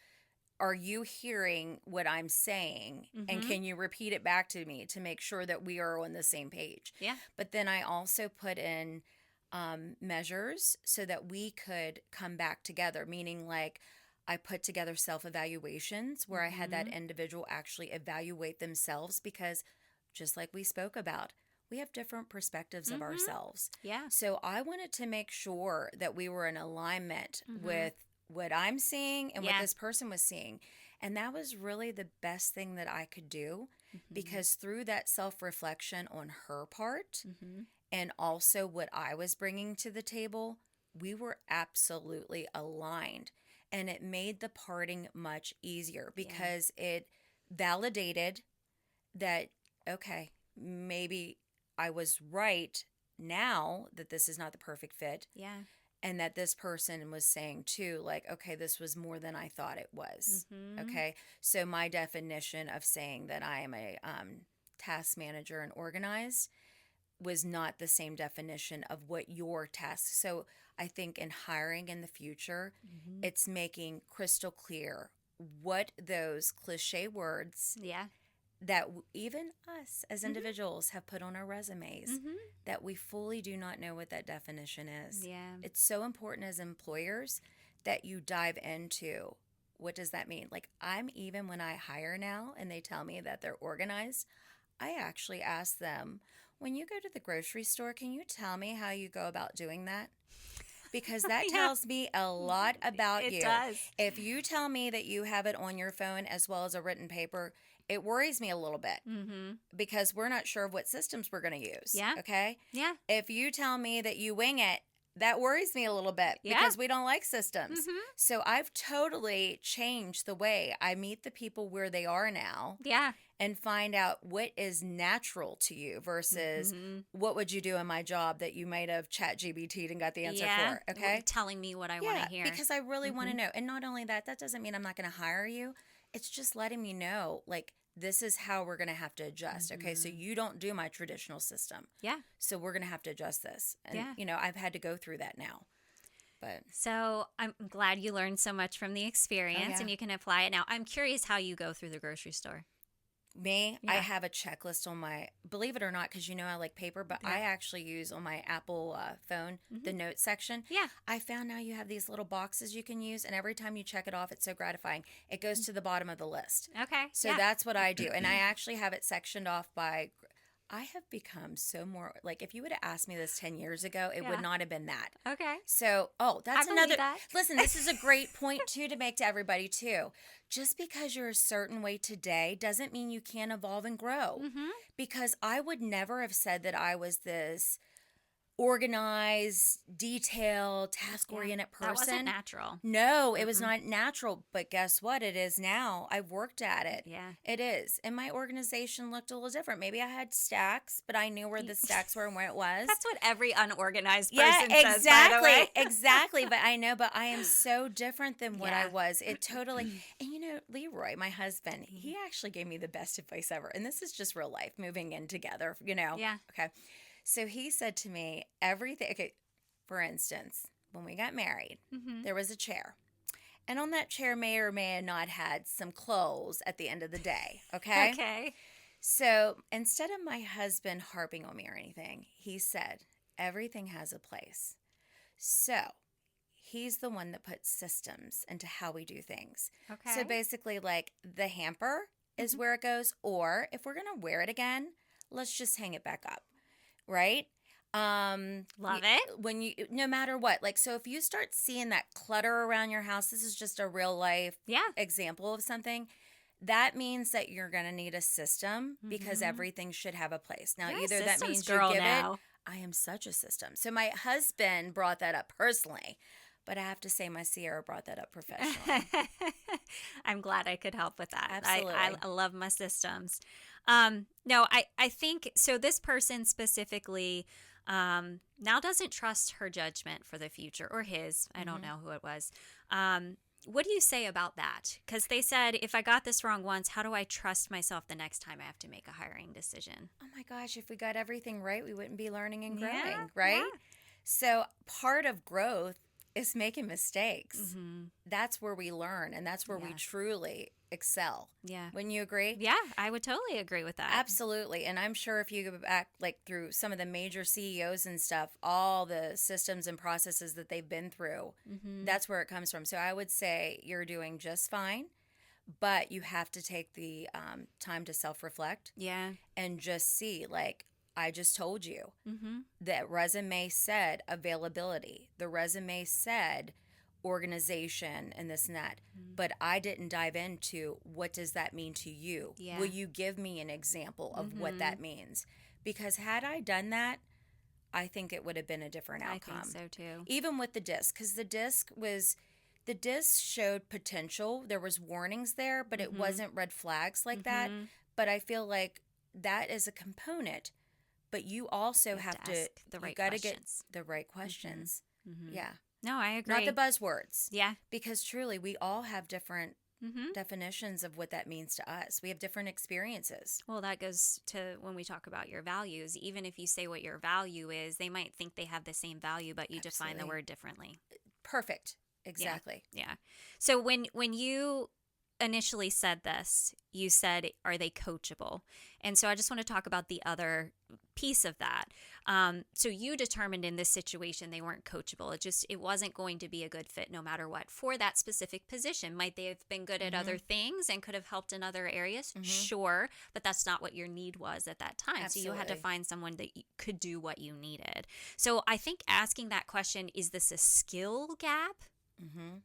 are you hearing what I'm saying? And can you repeat it back to me to make sure that we are on the same page? Yeah. But then I also put in measures so that we could come back together, meaning like I put together self-evaluations where I had that individual actually evaluate themselves, because just like we spoke about, we have different perspectives of ourselves. Yeah. So I wanted to make sure that we were in alignment with what I'm seeing and what this person was seeing. And that was really the best thing that I could do. because through that self-reflection on her part Mm-hmm. and also what I was bringing to the table, we were absolutely aligned. And it made the parting much easier because it validated that, okay, maybe I was right now that this is not the perfect fit. Yeah. And that this person was saying too, like, okay, this was more than I thought it was. Mm-hmm. Okay. So my definition of saying that I am a task manager and organized was not the same definition of what your task. So I think in hiring in the future, Mm-hmm. it's making crystal clear what those cliche words Yeah. that even us as Mm-hmm. individuals have put on our resumes, Mm-hmm. that we fully do not know what that definition is. Yeah. It's so important as employers that you dive into what does that mean? Like, I'm even when I hire now and they tell me that they're organized, I actually ask them, when you go to the grocery store, can you tell me how you go about doing that? Because that Yeah. tells me a lot about It you. does. If you tell me that you have it on your phone as well as a written paper, it worries me a little bit Mm-hmm. because we're not sure of what systems we're going to use. Yeah. Okay. Yeah. If you tell me that you wing it, that worries me a little bit Yeah. because we don't like systems. Mm-hmm. So I've totally changed the way I meet the people where they are now Yeah. and find out what is natural to you versus Mm-hmm. what would you do in my job that you might have chat GBT'd and got the answer Yeah. for. Okay. Telling me what I want to hear. Because I really want to Mhm. know. And not only that, that doesn't mean I'm not going to hire you. It's just letting me know, like, this is how we're going to have to adjust. Okay. So you don't do my traditional system. Yeah. So we're going to have to adjust this. And, Yeah. you know, I've had to go through that now. But So I'm glad you learned so much from the experience yeah. and you can apply it now. I'm curious how you go through the grocery store. me, I Yeah. have a checklist on my, believe it or not, because you know I like paper, but I Yeah. actually use on my Apple phone, the notes section. Yeah. I found now you have these little boxes you can use, and every time you check it off, it's so gratifying. It goes to the bottom of the list. Okay. So yeah. that's what I do. And I actually have it sectioned off by, I have become so more, like, if you would have asked me this 10 years ago, it Yeah. would not have been that. Okay. So, that's I believe another, that. listen, this is a great point too to make to everybody too. Just because you're a certain way today doesn't mean you can't evolve and grow. Mm-hmm. Because I would never have said that I was this organized, detailed, task-oriented person. That wasn't natural. No, it was not natural. But guess what? It is now. I've worked at it. Yeah. It is. And my organization looked a little different. Maybe I had stacks, but I knew where the stacks were and where it was. That's what every unorganized Yeah, person says, exactly. by the way. Exactly. But I know, but I am so different than what I Yeah. was. It totally, and you know, Leroy, my husband, he actually gave me the best advice ever. And this is just real life, moving in together, you know? Yeah. Okay. So he said to me, everything, okay, for instance, when we got married, Mm-hmm. there was a chair. And on that chair may or may have not had some clothes at the end of the day. Okay. Okay. So instead of my husband harping on me or anything, he said, everything has a place. So he's the one that puts systems into how we do things. Okay. So basically, like, the hamper is where it goes, or if we're going to wear it again, let's just hang it back up. Right? Love it. When you, no matter what, like, so if you start seeing that clutter around your house, this is just a real life Yeah. example of something. That means that you're going to need a system because Mhm. everything should have a place. Now, You're a either that systems means girl you give now. it. I am such a system. So my husband brought that up personally, but I have to say my Sierra brought that up professionally. I'm glad I could help with that. Absolutely. I love my systems. No, I think so. This person specifically now doesn't trust her judgment for the future or his. I don't know who it was. What do you say about that? Because they said, if I got this wrong once, how do I trust myself the next time I have to make a hiring decision? Oh my gosh, if we got everything right, we wouldn't be learning and growing, Yeah, right? yeah. So part of growth is making mistakes. Mm-hmm. That's where we learn, and that's where we Yeah. truly excel. Yeah. Wouldn't you agree? Yeah, I would totally agree with that. Absolutely. And I'm sure if you go back, like, through some of the major CEOs and stuff, all the systems and processes that they've been through, Mm-hmm. that's where it comes from. So I would say you're doing just fine, but you have to take the time to self-reflect Yeah. and just see, like I just told you, Mm-hmm. that resume said availability. The resume said organization and this and that. But I didn't dive into what does that mean to you? Yeah. Will you give me an example of what that means? Because had I done that, I think it would have been a different outcome. I think so too. Even with the disc, because the disc showed potential. There was warnings there, but it wasn't red flags like that. But I feel like that is a component. But you also have to ask the right you got to get questions. the right questions. Yeah. No, I agree. Not the buzzwords. Yeah. Because truly, we all have different definitions of what that means to us. We have different experiences. Well, that goes to when we talk about your values. Even if you say what your value is, they might think they have the same value, but you define the word differently. Perfect. Exactly. Yeah. So when you initially said this, you said, are they coachable? And so I just want to talk about the other piece of that. So you determined in this situation they weren't coachable. It wasn't going to be a good fit no matter what for that specific position. Might they have been good at other things and could have helped in other areas? Sure, but that's not what your need was at that time. Absolutely. So you had to find someone that could do what you needed. So I think asking that question, is this a skill gap?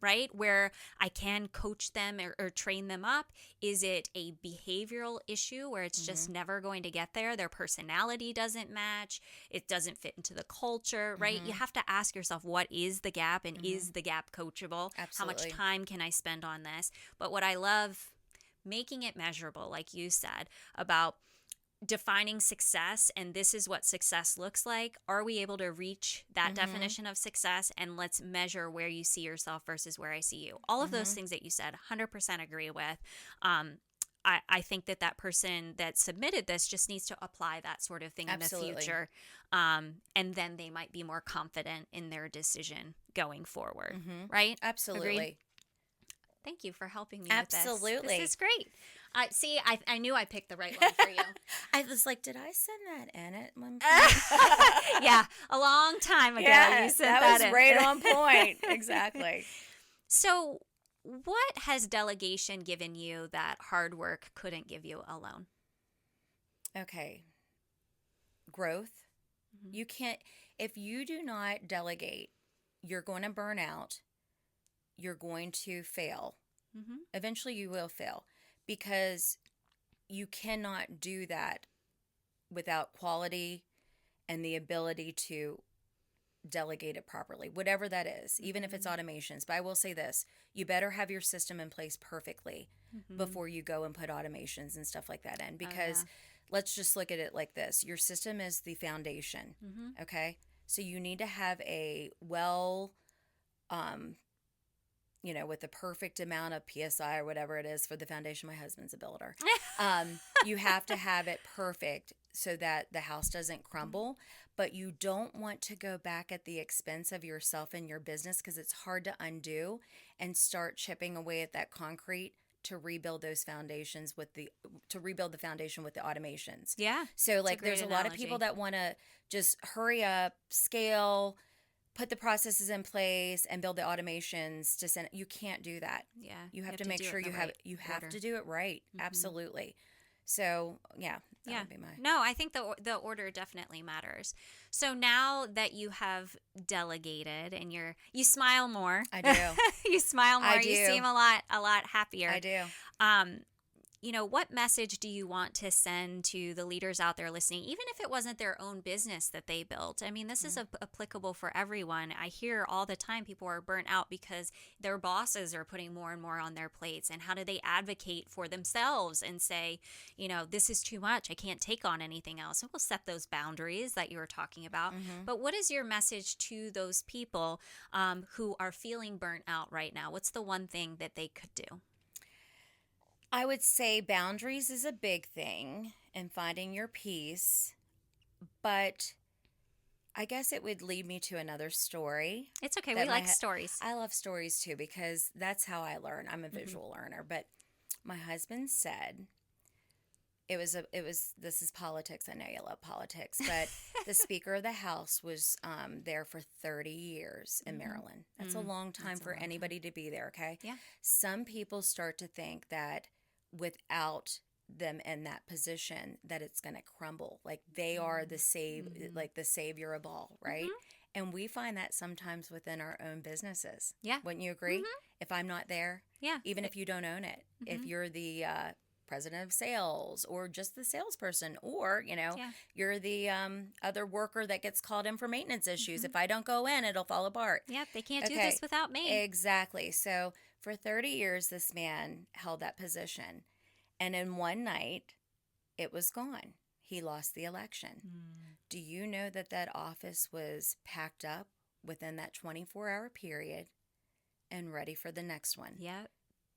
Right? Where I can coach them or train them up? Is it a behavioral issue where it's just never going to get there? Their personality doesn't match. It doesn't fit into the culture, right? You have to ask yourself, what is the gap, and is the gap coachable? Absolutely. How much time can I spend on this? But what I love, making it measurable, like you said, about defining success, and this is what success looks like. Are we able to reach that definition of success? And let's measure where you see yourself versus where I see you. All of those things that you said, 100% agree with. I think that person that submitted this just needs to apply that sort of thing Absolutely. in the future. And then they might be more confident in their decision going forward, right? Absolutely. Agreed? Thank you for helping me Absolutely. with this. This is great. See, I knew I picked the right one for you. I was like, did I send that in at one point? Yeah, a long time ago you sent that was in. right on point. Exactly. So what has delegation given you that hard work couldn't give you alone? Okay. Growth. You can't, if you do not delegate, you're going to burn out. You're going to fail. Eventually you will fail because you cannot do that without quality and the ability to delegate it properly, whatever that is, even if it's automations. But I will say this, you better have your system in place perfectly before you go and put automations and stuff like that in, because let's just look at it like this. Your system is the foundation, okay? So you need to have a with the perfect amount of PSI or whatever it is for the foundation. My husband's a builder. You have to have it perfect so that the house doesn't crumble, but you don't want to go back at the expense of yourself and your business, because it's hard to undo and start chipping away at that concrete to rebuild those foundations to rebuild the foundation with the automations. Yeah. So like there's a lot of people that want to just hurry up, scale, put the processes in place and build the automations to send. You can't do that. Yeah. You have to make sure you have to do it right. Absolutely. So yeah, that would be my. No, I think the order definitely matters. So now that you have delegated and you smile more. I do. You smile more. I do. You seem a lot happier. I do. What message do you want to send to the leaders out there listening, even if it wasn't their own business that they built? I mean, this is applicable for everyone. I hear all the time people are burnt out because their bosses are putting more and more on their plates. And how do they advocate for themselves and say, this is too much. I can't take on anything else. And we'll set those boundaries that you were talking about. But what is your message to those people who are feeling burnt out right now? What's the one thing that they could do? I would say boundaries is a big thing and finding your peace, but I guess it would lead me to another story. It's okay. We like stories. I love stories too, because that's how I learn. I'm a visual learner, but my husband said this is politics. I know you love politics, but the Speaker of the House was there for 30 years in Maryland. That's a long time for anybody to be there, okay? Yeah. Some people start to think that without them in that position that it's going to crumble, like they are the savior of all, right? And we find that sometimes within our own businesses. Yeah. Wouldn't you agree? Mm-hmm. If I'm not there, Yeah. even if you don't own it, if you're the president of sales or just the salesperson, or, Yeah. you're the other worker that gets called in for maintenance issues. If I don't go in, it'll fall apart. Yep. They can't do this without me. Exactly. So for 30 years, this man held that position. And in one night, it was gone. He lost the election. Do you know that office was packed up within that 24-hour period and ready for the next one? Yep.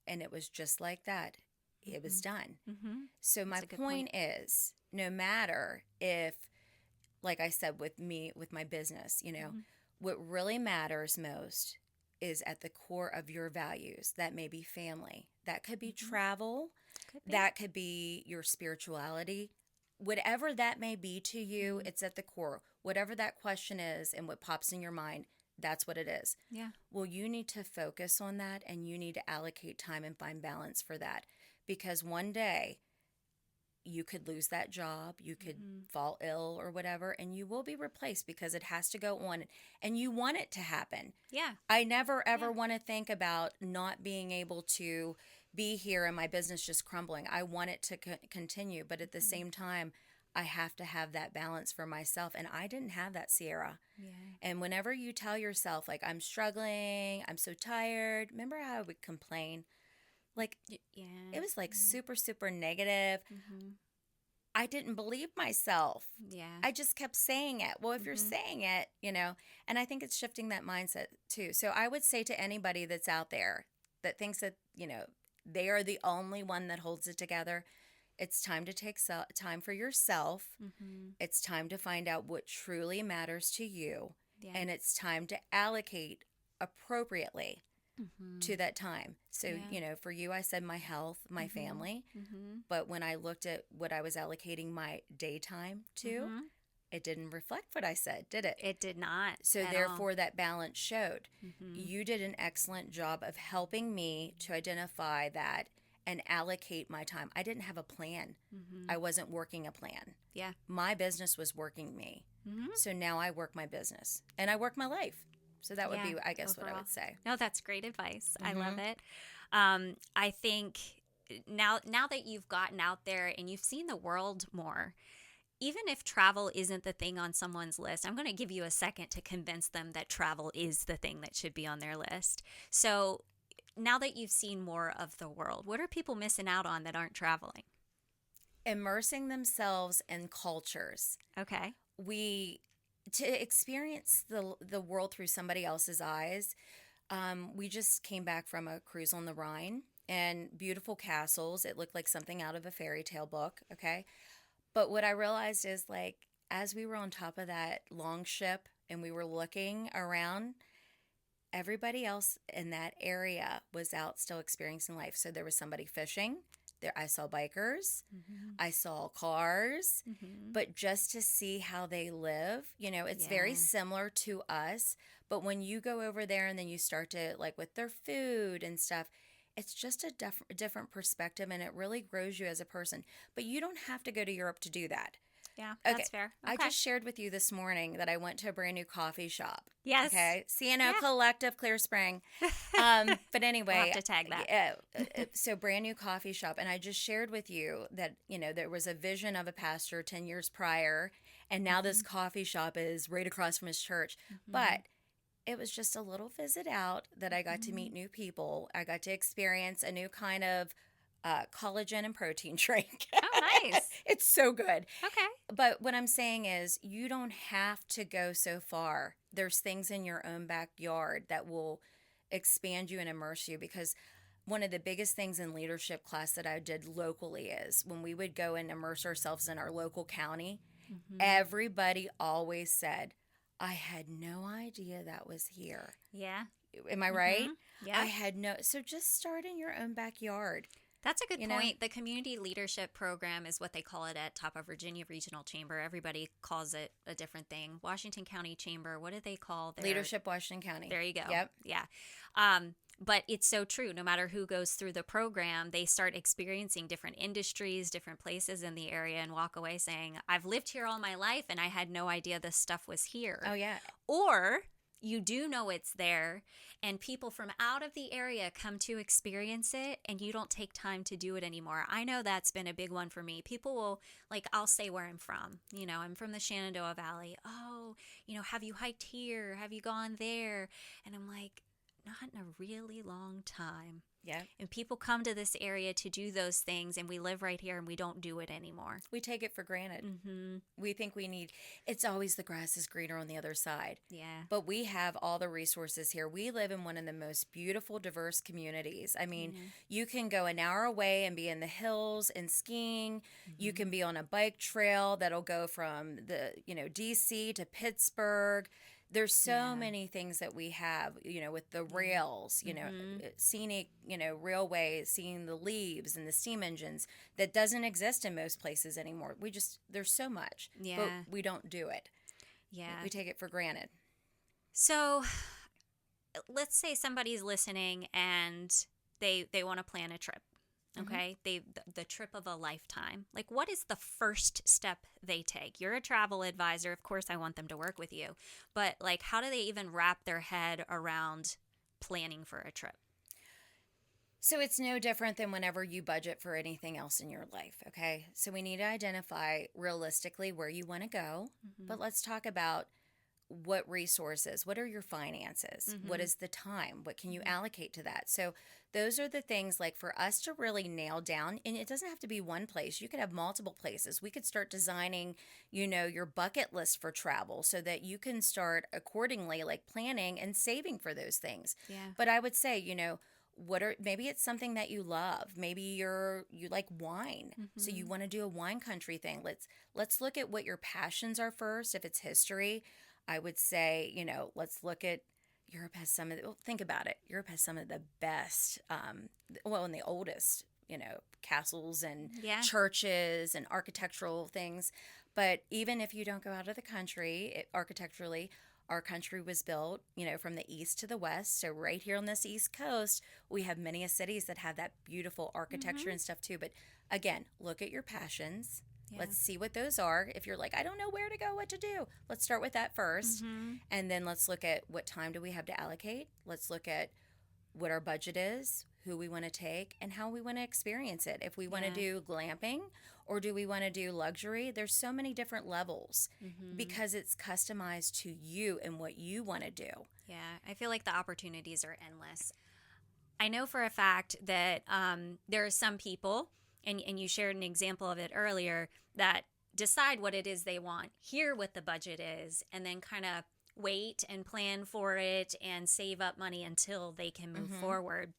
And it was just like that. It was done. Mm-hmm. So my point is, no matter if, like I said, with my business, what really matters most is at the core of your values. That may be family. That could be travel. That could be your spirituality. Whatever that may be to you, it's at the core. Whatever that question is and what pops in your mind, that's what it is. Yeah. Well, you need to focus on that, and you need to allocate time and find balance for that. Because one day you could lose that job, you could fall ill or whatever, and you will be replaced because it has to go on, and you want it to happen. Yeah. I never ever want to think about not being able to be here and my business just crumbling. I want it to continue, but at the same time, I have to have that balance for myself, and I didn't have that, Sierra. Yeah. And whenever you tell yourself, like, I'm struggling, I'm so tired, remember how I would complain? Like, it was like super, super negative. I didn't believe myself. Yeah. I just kept saying it. Well, if you're saying it, and I think it's shifting that mindset too. So I would say to anybody that's out there that thinks that, they are the only one that holds it together, it's time to take time for yourself. It's time to find out what truly matters to you. Yeah. And it's time to allocate appropriately to that time. So, for you, I said my health, my family. But when I looked at what I was allocating my daytime to, it didn't reflect what I said, did it? It did not. So therefore, that balance showed. You did an excellent job of helping me to identify that and allocate my time. I didn't have a plan. I wasn't working a plan. Yeah. My business was working me. So now I work my business and I work my life. So that would be, I guess, overall, what I would say. No, that's great advice. I love it. I think now that you've gotten out there and you've seen the world more, even if travel isn't the thing on someone's list, I'm going to give you a second to convince them that travel is the thing that should be on their list. So now that you've seen more of the world, what are people missing out on that aren't traveling? Immersing themselves in cultures. Okay. To experience the world through somebody else's eyes. We just came back from a cruise on the Rhine, and beautiful castles. It looked like something out of a fairy tale book, okay? But what I realized is, like, as we were on top of that long ship and we were looking around, everybody else in that area was out still experiencing life. So there was somebody fishing. There, I saw bikers. I saw cars. But just to see how they live, it's very similar to us. But when you go over there and then you start to, like, with their food and stuff, it's just a different perspective, and it really grows you as a person. But you don't have to go to Europe to do that. Yeah, that's fair. Okay. I just shared with you this morning that I went to a brand new coffee shop. Yes. Okay. CNO Collective, Clear Spring. But anyway. We'll have to tag that. So brand new coffee shop. And I just shared with you that, there was a vision of a pastor 10 years prior. And now this coffee shop is right across from his church. But it was just a little visit out that I got to meet new people. I got to experience a new kind of collagen and protein drink. Oh, nice. It's so good. Okay. But what I'm saying is, you don't have to go so far. There's things in your own backyard that will expand you and immerse you, because one of the biggest things in leadership class that I did locally is when we would go and immerse ourselves in our local county, everybody always said, I had no idea that was here. Yeah. Am I right? Yeah. I had so just start in your own backyard. That's a good point. The community leadership program is what they call it at top of Virginia Regional Chamber. Everybody calls it a different thing. Washington County Chamber, what do they call their... Leadership Washington County. There you go. Yep. Yeah. But it's so true. No matter who goes through the program, they start experiencing different industries, different places in the area, and walk away saying, I've lived here all my life and I had no idea this stuff was here. Oh, yeah. Or you do know it's there, and people from out of the area come to experience it, and you don't take time to do it anymore. I know that's been a big one for me. People will, like, I'll say where I'm from. You know, I'm from the Shenandoah Valley. Oh, you know, have you hiked here? Have you gone there? And I'm like, not in a really long time. Yeah. And people come to this area to do those things, and we live right here and we don't do it anymore. We take it for granted. Mm-hmm. We think it's always the grass is greener on the other side. Yeah. But we have all the resources here. We live in one of the most beautiful, diverse communities. I mean, you can go an hour away and be in the hills and skiing. You can be on a bike trail that'll go from DC to Pittsburgh. There's so many things that we have, with the rails, scenic, railways, seeing the leaves and the steam engines that doesn't exist in most places anymore. There's so much, but we don't do it. Yeah. We take it for granted. So let's say somebody's listening and they want to plan a trip. Okay, the trip of a lifetime. Like, what is the first step they take? You're a travel advisor. Of course, I want them to work with you. But, like, how do they even wrap their head around planning for a trip? So it's no different than whenever you budget for anything else in your life, okay? So we need to identify realistically where you want to go. But let's talk about what resources, what are your finances, what is the time, what can you allocate to that? So those are the things, like, for us to really nail down, and it doesn't have to be one place. You could have multiple places. We could start designing, your bucket list for travel so that you can start accordingly, like, planning and saving for those things. Yeah. But I would say, maybe it's something that you love. Maybe you like wine. So you want to do a wine country thing. Let's look at what your passions are first. If it's history, I would say, let's look at Europe has think about it. Europe has some of the best, and the oldest, castles and churches and architectural things. But even if you don't go out of the country, architecturally, our country was built, from the east to the west. So right here on this East Coast, we have many cities that have that beautiful architecture and stuff too. But again, look at your passions. Yeah. Let's see what those are. If you're like, I don't know where to go, what to do, let's start with that first. And then let's look at what time do we have to allocate. Let's look at what our budget is, who we want to take, and how we want to experience it. If we want to do glamping or do we want to do luxury, there's so many different levels because it's customized to you and what you want to do. Yeah, I feel like the opportunities are endless. I know for a fact that there are some people, and you shared an example of it earlier, that decide what it is they want, hear what the budget is, and then kind of wait and plan for it and save up money until they can move forward.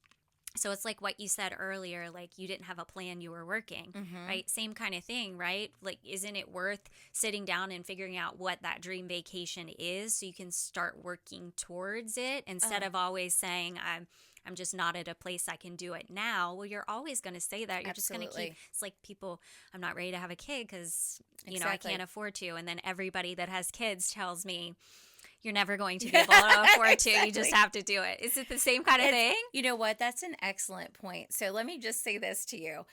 So it's like what you said earlier, like you didn't have a plan, you were working, right? Same kind of thing, right? Like, isn't it worth sitting down and figuring out what that dream vacation is so you can start working towards it instead of always saying, I'm just not at a place I can do it now. Well, you're always going to say that. You're just going to keep, it's like people, I'm not ready to have a kid because, I can't afford to. And then everybody that has kids tells me, you're never going to be able to afford to. You just have to do it. Is it the same kind of thing? You know what? That's an excellent point. So let me just say this to you.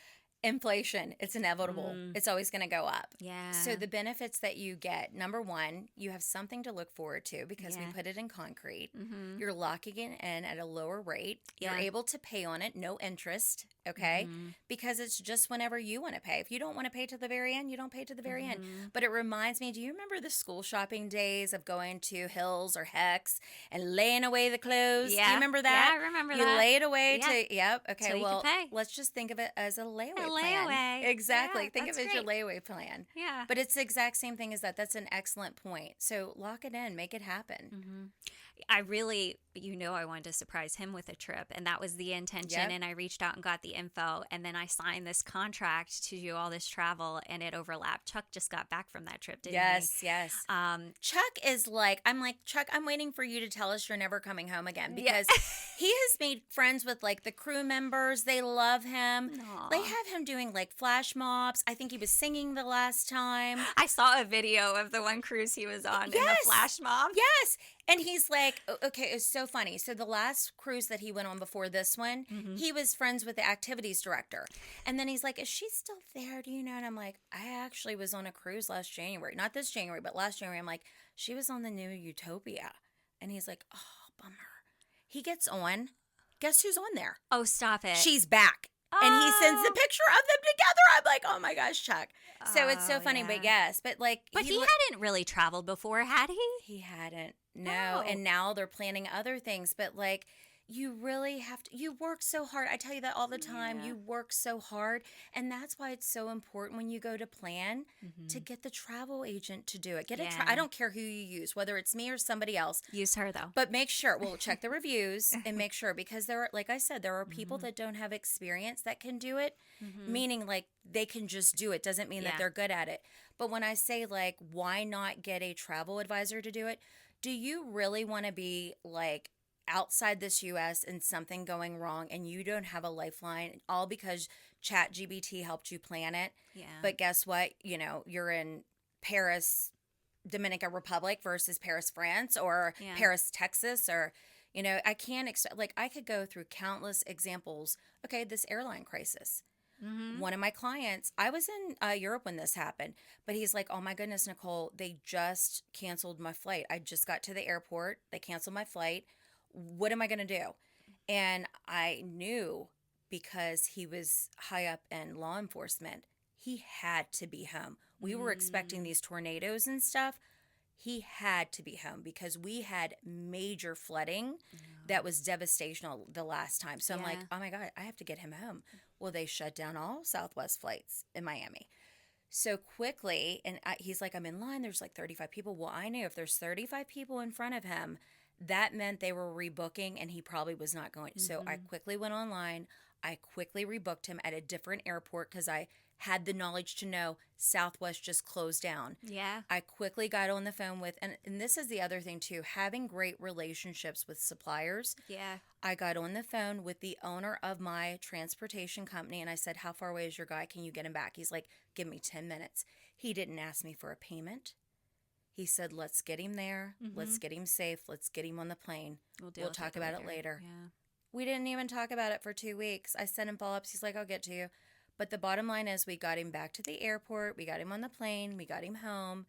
Inflation, it's inevitable. It's always going to go up. Yeah. So the benefits that you get, number one, you have something to look forward to because we put it in concrete. You're locking it in at a lower rate. You're able to pay on it, no interest, okay? Because it's just whenever you want to pay. If you don't want to pay to the very end, you don't pay to the very end. But it reminds me, do you remember the school shopping days of going to Hills or Hex and laying away the clothes? Yeah. Do you remember that? Yeah, I remember you that. You lay it away okay, so well, pay. Let's just think of it as a layaway plan. Layaway. Exactly. Yeah, think of it as your layaway plan. Yeah. But it's the exact same thing as that. That's an excellent point. So lock it in, make it happen. I really, I wanted to surprise him with a trip, and that was the intention. And I reached out and got the info, and then I signed this contract to do all this travel, and it overlapped. Chuck just got back from that trip, didn't he? Yes. Chuck is like, Chuck, I'm waiting for you to tell us you're never coming home again because he has made friends with like the crew members. They love him. Aww. They have him doing like flash mobs. I think he was singing the last time. I saw a video of the one cruise he was on in the flash mob. Yes. And he's like, okay, it's so funny. So the last cruise that he went on before this one, he was friends with the activities director. And then he's like, is she still there? Do you know? And I'm like, I actually was on a cruise last January. Not this January, but last January. I'm like, she was on the new Utopia. And he's like, oh, bummer. He gets on. Guess who's on there? Oh, stop it. She's back. And he sends the picture of them together. I'm like, oh my gosh, Chuck. So it's so funny, but yes. But like, But he hadn't really traveled before, had he? He hadn't. No. And now they're planning other things. But like, you really have to, you work so hard. I tell you that all the time. You work so hard. And that's why it's so important when you go to plan to get the travel agent to do it. I don't care who you use, whether it's me or somebody else. Use her though. But make sure, check the reviews and make sure, because there are, like I said, there are people that don't have experience that can do it, meaning like they can just do it. Doesn't mean that they're good at it. But when I say like, why not get a travel advisor to do it? Do you really want to be like outside this US and something going wrong and you don't have a lifeline, all because ChatGPT helped you plan it? Yeah. But guess what? You know, you're in Paris, Dominican Republic versus Paris, France, or Paris, Texas, or, you know, I could go through countless examples. Okay, this airline crisis. One of my clients, I was in Europe when this happened, but he's like, oh my goodness, Nicole, they just canceled my flight. I just got to the airport. They canceled my flight. What am I going to do? And I knew, because he was high up in law enforcement, he had to be home. We were expecting these tornadoes and stuff. He had to be home because we had major flooding that was devastational the last time. So I'm like, oh my God, I have to get him home. Well, they shut down all Southwest flights in Miami. So quickly, and he's like, I'm in line. There's like 35 people. Well, I knew if there's 35 people in front of him, that meant they were rebooking and he probably was not going. So I quickly went online. I quickly rebooked him at a different airport because I had the knowledge to know Southwest just closed down. Yeah. I quickly got on the phone with, and this is the other thing too, having great relationships with suppliers. Yeah. I got on the phone with the owner of my transportation company and I said, how far away is your guy? Can you get him back? He's like, give me 10 minutes. He didn't ask me for a payment. He said, let's get him there. Let's get him safe. Let's get him on the plane. We'll talk about it later. Yeah. We didn't even talk about it for 2 weeks. I sent him follow-ups. He's like, I'll get to you. But the bottom line is we got him back to the airport. We got him on the plane. We got him home.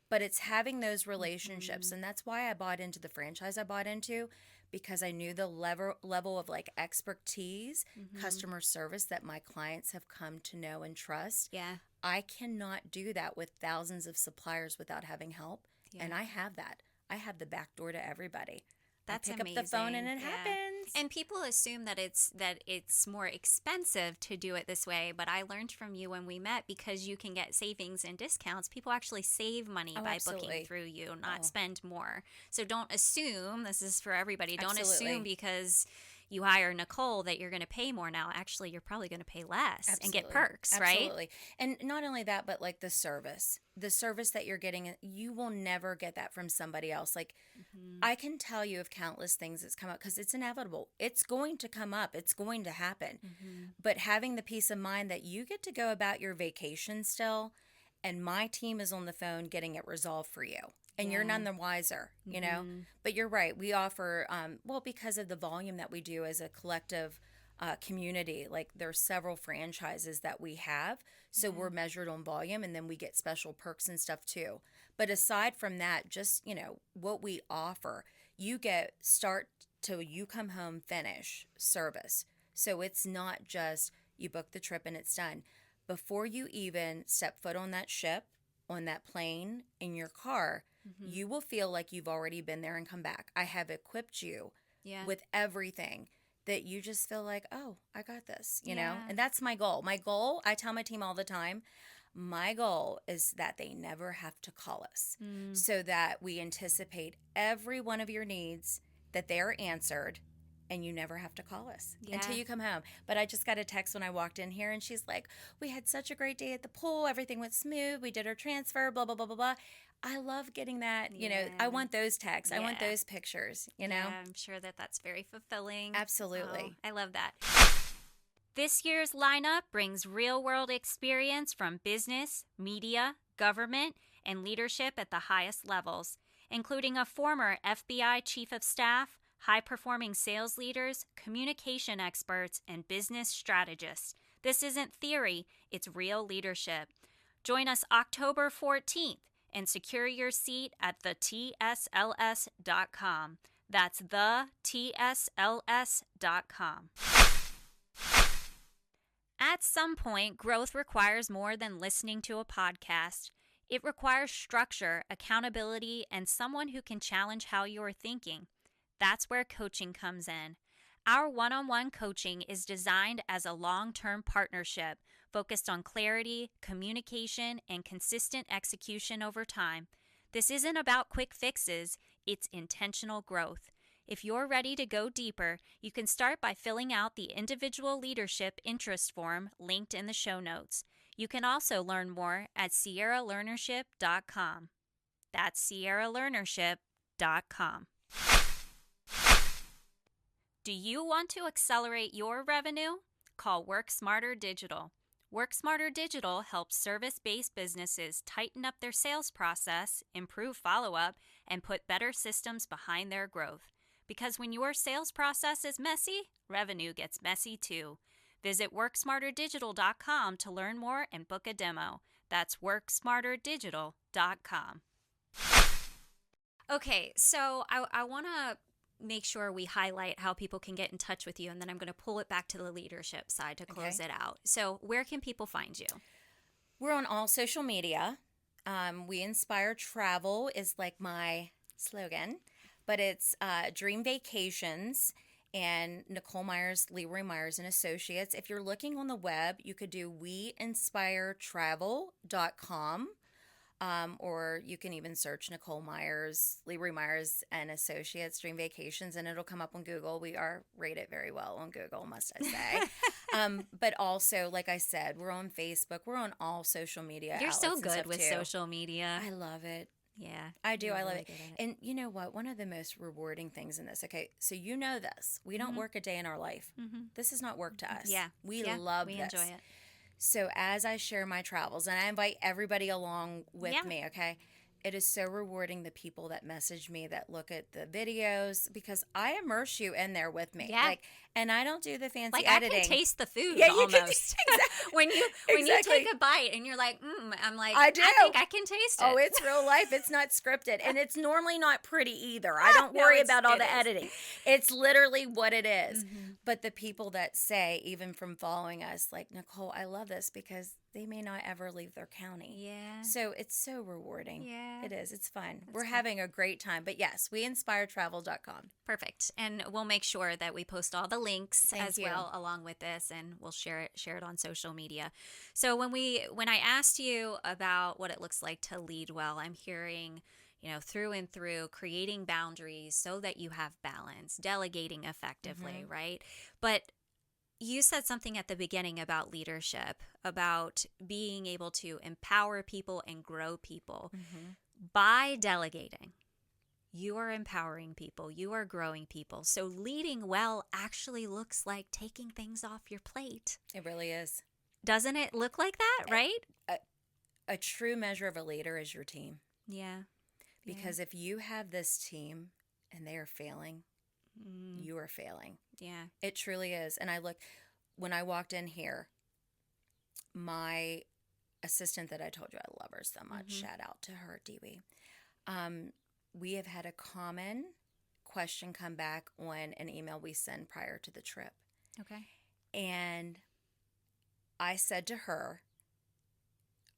But it's having those relationships. And that's why I bought into the franchise I bought into, because I knew the level of like expertise, customer service that my clients have come to know and trust. Yeah. I cannot do that with thousands of suppliers without having help. Yeah. And I have that. I have the back door to everybody. That's pick amazing. Up the phone and it happens. And people assume that it's more expensive to do it this way, but I learned from you when we met, because you can get savings and discounts. People actually save money by booking through you, not spend more. So don't assume, this is for everybody, don't assume because you hire Nicole that you're going to pay more now. Actually, you're probably going to pay less and get perks, right? Absolutely. And not only that, but like the service that you're getting, you will never get that from somebody else. Like I can tell you of countless things that's come up, because it's inevitable. It's going to come up. It's going to happen. But having the peace of mind that you get to go about your vacation still, and my team is on the phone getting it resolved for you. And you're none the wiser, you know? But you're right. We offer, because of the volume that we do as a collective community, like there's several franchises that we have. So we're measured on volume, and then we get special perks and stuff too. But aside from that, just, you know, what we offer, you get start to you come home, finish service. So it's not just you book the trip and it's done. Before you even step foot on that ship, on that plane, in your car, you will feel like you've already been there and come back. I have equipped you with everything that you just feel like, oh, I got this, you know? And that's my goal. My goal, I tell my team all the time, my goal is that they never have to call us, so that we anticipate every one of your needs, that they are answered, and you never have to call us until you come home. But I just got a text when I walked in here, and she's like, we had such a great day at the pool. Everything went smooth. We did our transfer, blah, blah, blah, blah, blah. I love getting that. You know, I want those texts. I want those pictures, you know? Yeah, I'm sure that that's very fulfilling. Absolutely. I love that. This year's lineup brings real-world experience from business, media, government, and leadership at the highest levels. including a former FBI chief of staff, high-performing sales leaders, communication experts, and business strategists. This isn't theory, it's real leadership. Join us October 14th and secure your seat at thetsls.com. That's thetsls.com. At some point, growth requires more than listening to a podcast. It requires structure, accountability, and someone who can challenge how you're thinking. That's where coaching comes in. Our one-on-one coaching is designed as a long-term partnership focused on clarity, communication, and consistent execution over time. This isn't about quick fixes, it's intentional growth. If you're ready to go deeper, you can start by filling out the individual leadership interest form linked in the show notes. You can also learn more at sierralearnership.com. That's sierralearnership.com. Do you want to accelerate your revenue? Call Work Smarter Digital. Work Smarter Digital helps service-based businesses tighten up their sales process, improve follow-up, and put better systems behind their growth. Because when your sales process is messy, revenue gets messy too. Visit WorkSmarterDigital.com to learn more and book a demo. That's WorkSmarterDigital.com. Okay, so I want to make sure we highlight how people can get in touch with you, and then I'm going to pull it back to the leadership side to close it out. So where can people find you? We're on all social media. We Inspire Travel is like my slogan, but it's Dream Vacations and Nicole Myers, Leroy Myers and Associates. If you're looking on the web, you could do weinspiretravel.com. Or you can even search Nicole Myers, Leroy Myers and Associates Dream Vacations, and it'll come up on Google. We are rated very well on Google, must I say. But also, like I said, we're on Facebook. We're on all social media. You're so good with too. social media. I love it. Yeah. I do. I love really it. And you know what? One of the most rewarding things in this, okay, so you know this. We don't work a day in our life. This is not work to us. Yeah. We love we this. enjoy it. So as I share my travels, and I invite everybody along with me, okay? It is so rewarding, the people that message me, that look at the videos, because I immerse you in there with me. Yeah. Like, and I don't do the fancy Like editing. I can taste the food Yeah, you almost. can, exactly. when you take a bite and you're like, I'm like, I do. I think I can taste it. Oh, it's real life. It's not scripted. And it's normally not pretty either. I don't worry about all the editing. It's literally what it is. But the people that say, even from following us, like, Nicole, I love this because they may not ever leave their county. Yeah. So it's so rewarding. Yeah. It is. It's fun. We're having a great time. But yes, weinspiretravel.com. Perfect. And we'll make sure that we post all the links Thank you. well along with this, and we'll share it on social media. So when I asked you about what it looks like to lead well, I'm hearing, through and through, creating boundaries so that you have balance, delegating effectively, right? But you said something at the beginning about leadership, about being able to empower people and grow people. By delegating, you are empowering people, you are growing people. So leading well actually looks like taking things off your plate. It really is. Doesn't it look like that, right? A true measure of a leader is your team. Yeah. Because if you have this team and they are failing, you are failing. Yeah. It truly is. And when I walked in here, my assistant that I told you I love her so much, shout out to her, Dee. We have had a common question come back on an email we send prior to the trip. Okay. And I said to her,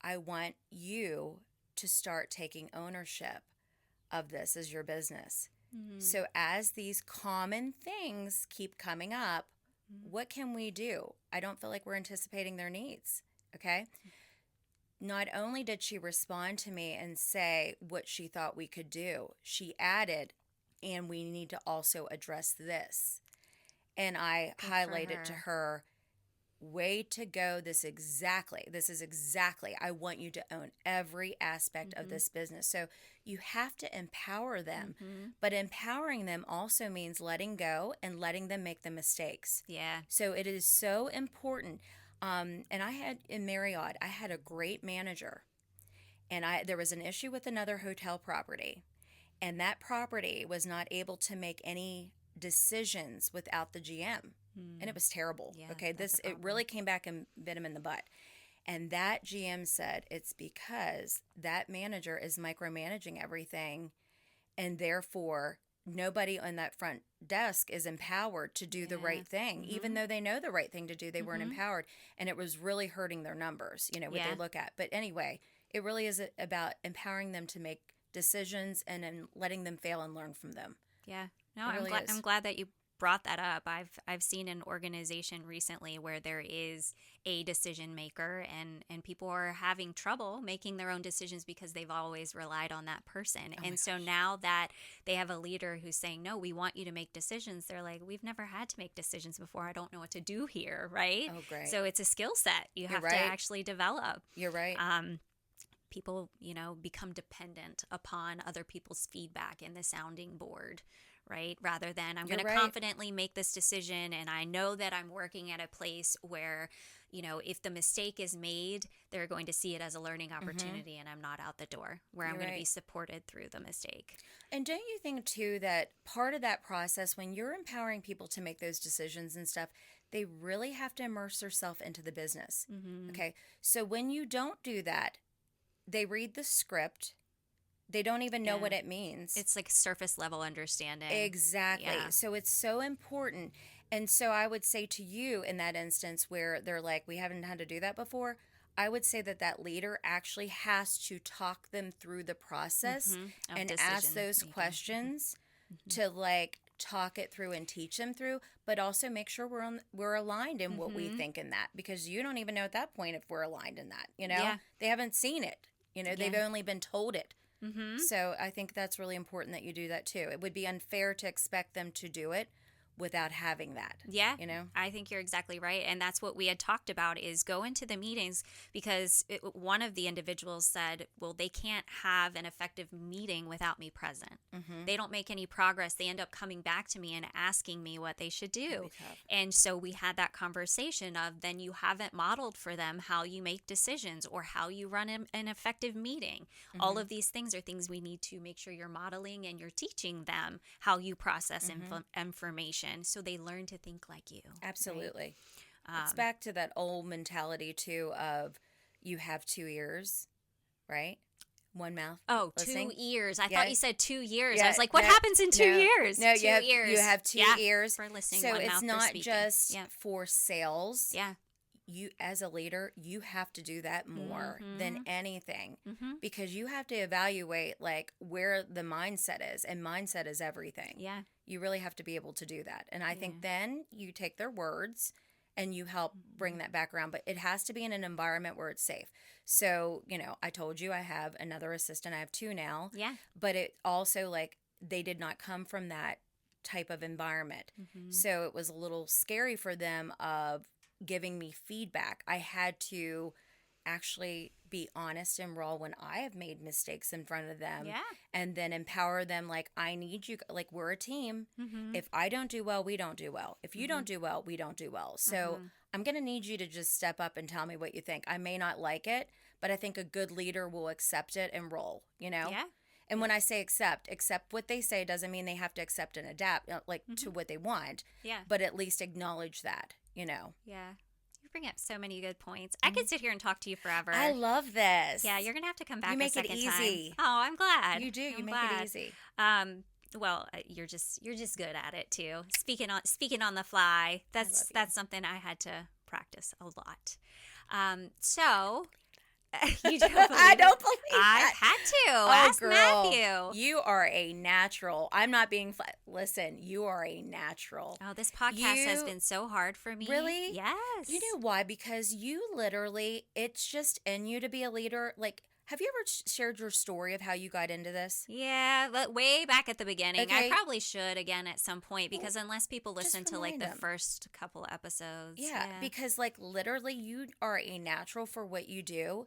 I want you to start taking ownership of this as your business. So as these common things keep coming up, what can we do? I don't feel like we're anticipating their needs, okay? Not only did she respond to me and say what she thought we could do, she added, and we need to also address this. And I highlighted to her, way to go. This is exactly. I want you to own every aspect of this business. So you have to empower them, but empowering them also means letting go and letting them make the mistakes. Yeah. So it is so important. And I had in Marriott, I had a great manager, and there was an issue with another hotel property. And that property was not able to make any decisions without the GM. And it was terrible. Yeah, Okay. that's a It problem. really came back and bit him in the butt. And that GM said it's because that manager is micromanaging everything, and therefore nobody on that front desk is empowered to do the right thing. Even though they know the right thing to do, they weren't empowered, and it was really hurting their numbers, what they look at. But anyway, it really is about empowering them to make decisions and then letting them fail and learn from them. Yeah. No, It really is. I'm glad that you brought that up. I've seen an organization recently where there is a decision maker and people are having trouble making their own decisions because they've always relied on that person. Oh and so gosh. now that they have a leader who's saying, "No, we want you to make decisions." They're like, "We've never had to make decisions before. I don't know what to do here." Right? Oh, great. So it's a skill set you have right. to actually develop. You're right. People, become dependent upon other people's feedback in the sounding board, right? Rather than I'm going to right. confidently make this decision, and I know that I'm working at a place where, if the mistake is made, they're going to see it as a learning opportunity, and I'm not out the door, where I'm You're going to be right. supported through the mistake. And don't you think, too, that part of that process, when you're empowering people to make those decisions and stuff, they really have to immerse themselves into the business. Okay. So when you don't do that, they read the script. They don't even know what it means. It's like surface level understanding. Exactly. Yeah. So it's so important. And so I would say to you in that instance where they're like, we haven't had to do that before, I would say that leader actually has to talk them through the process Of and ask decision those making. questions to talk it through and teach them through, but also make sure we're aligned in what we think in that, because you don't even know at that point if we're aligned in that, Yeah. They haven't seen it, they've only been told it. Mm-hmm. So I think that's really important that you do that too. It would be unfair to expect them to do it without having that. Yeah, I think you're exactly right. And that's what we had talked about, is go into the meetings, because one of the individuals said, well, they can't have an effective meeting without me present. They don't make any progress. They end up coming back to me and asking me what they should do. That'd be tough. And so we had that conversation of, then you haven't modeled for them how you make decisions or how you run an effective meeting. All of these things are things we need to make sure you're modeling and you're teaching them how you process information, so they learn to think like you. Absolutely. It's back to that old mentality too of you have 2 ears, right? One mouth. Oh, listening. 2 ears. I Yeah. thought you said 2 years. Yeah, I was like, what no, happens in 2 no, years? No, 2 you have, ears. You have 2 ears. For listening, so one it's mouth for not speaking. just Yeah. for sales. Yeah. You, as a leader, you have to do that more than anything, because you have to evaluate where the mindset is, and mindset is everything. Yeah. You really have to be able to do that. And I think then you take their words and you help bring that back around, but it has to be in an environment where it's safe. So, I told you I have another assistant. I have 2 now. Yeah. But it also, they did not come from that type of environment. So it was a little scary for them of giving me feedback. I had to actually be honest and raw when I have made mistakes in front of them. Yeah. And then empower them, I need you, we're a team. If I don't do well, we don't do well. If you don't do well, we don't do well. So I'm going to need you to just step up and tell me what you think. I may not like it, but I think a good leader will accept it and roll, Yeah. And when I say accept what they say doesn't mean they have to accept and adapt to what they want. Yeah. But at least acknowledge that, Yeah. You bring up so many good points. I could sit here and talk to you forever. I love this. Yeah, you're gonna have to come back. You make a it second easy. Time. Oh, I'm glad. You do. I'm You make glad. it easy. Well, you're just good at it too. Speaking on the fly. That's something I had to practice a lot. So you don't believe I don't believe I've that. had to. Oh, Ask girl, Matthew. you are a natural. I'm not being. Listen, you are a natural. Oh, this podcast has been so hard for me. Really? Yes. You know why? Because you literally, it's just in you to be a leader. Have you ever shared your story of how you got into this? Yeah, but way back at the beginning. Okay. I probably should again at some point, because unless people listen to remind the them. first couple episodes. Yeah, because literally you are a natural for what you do.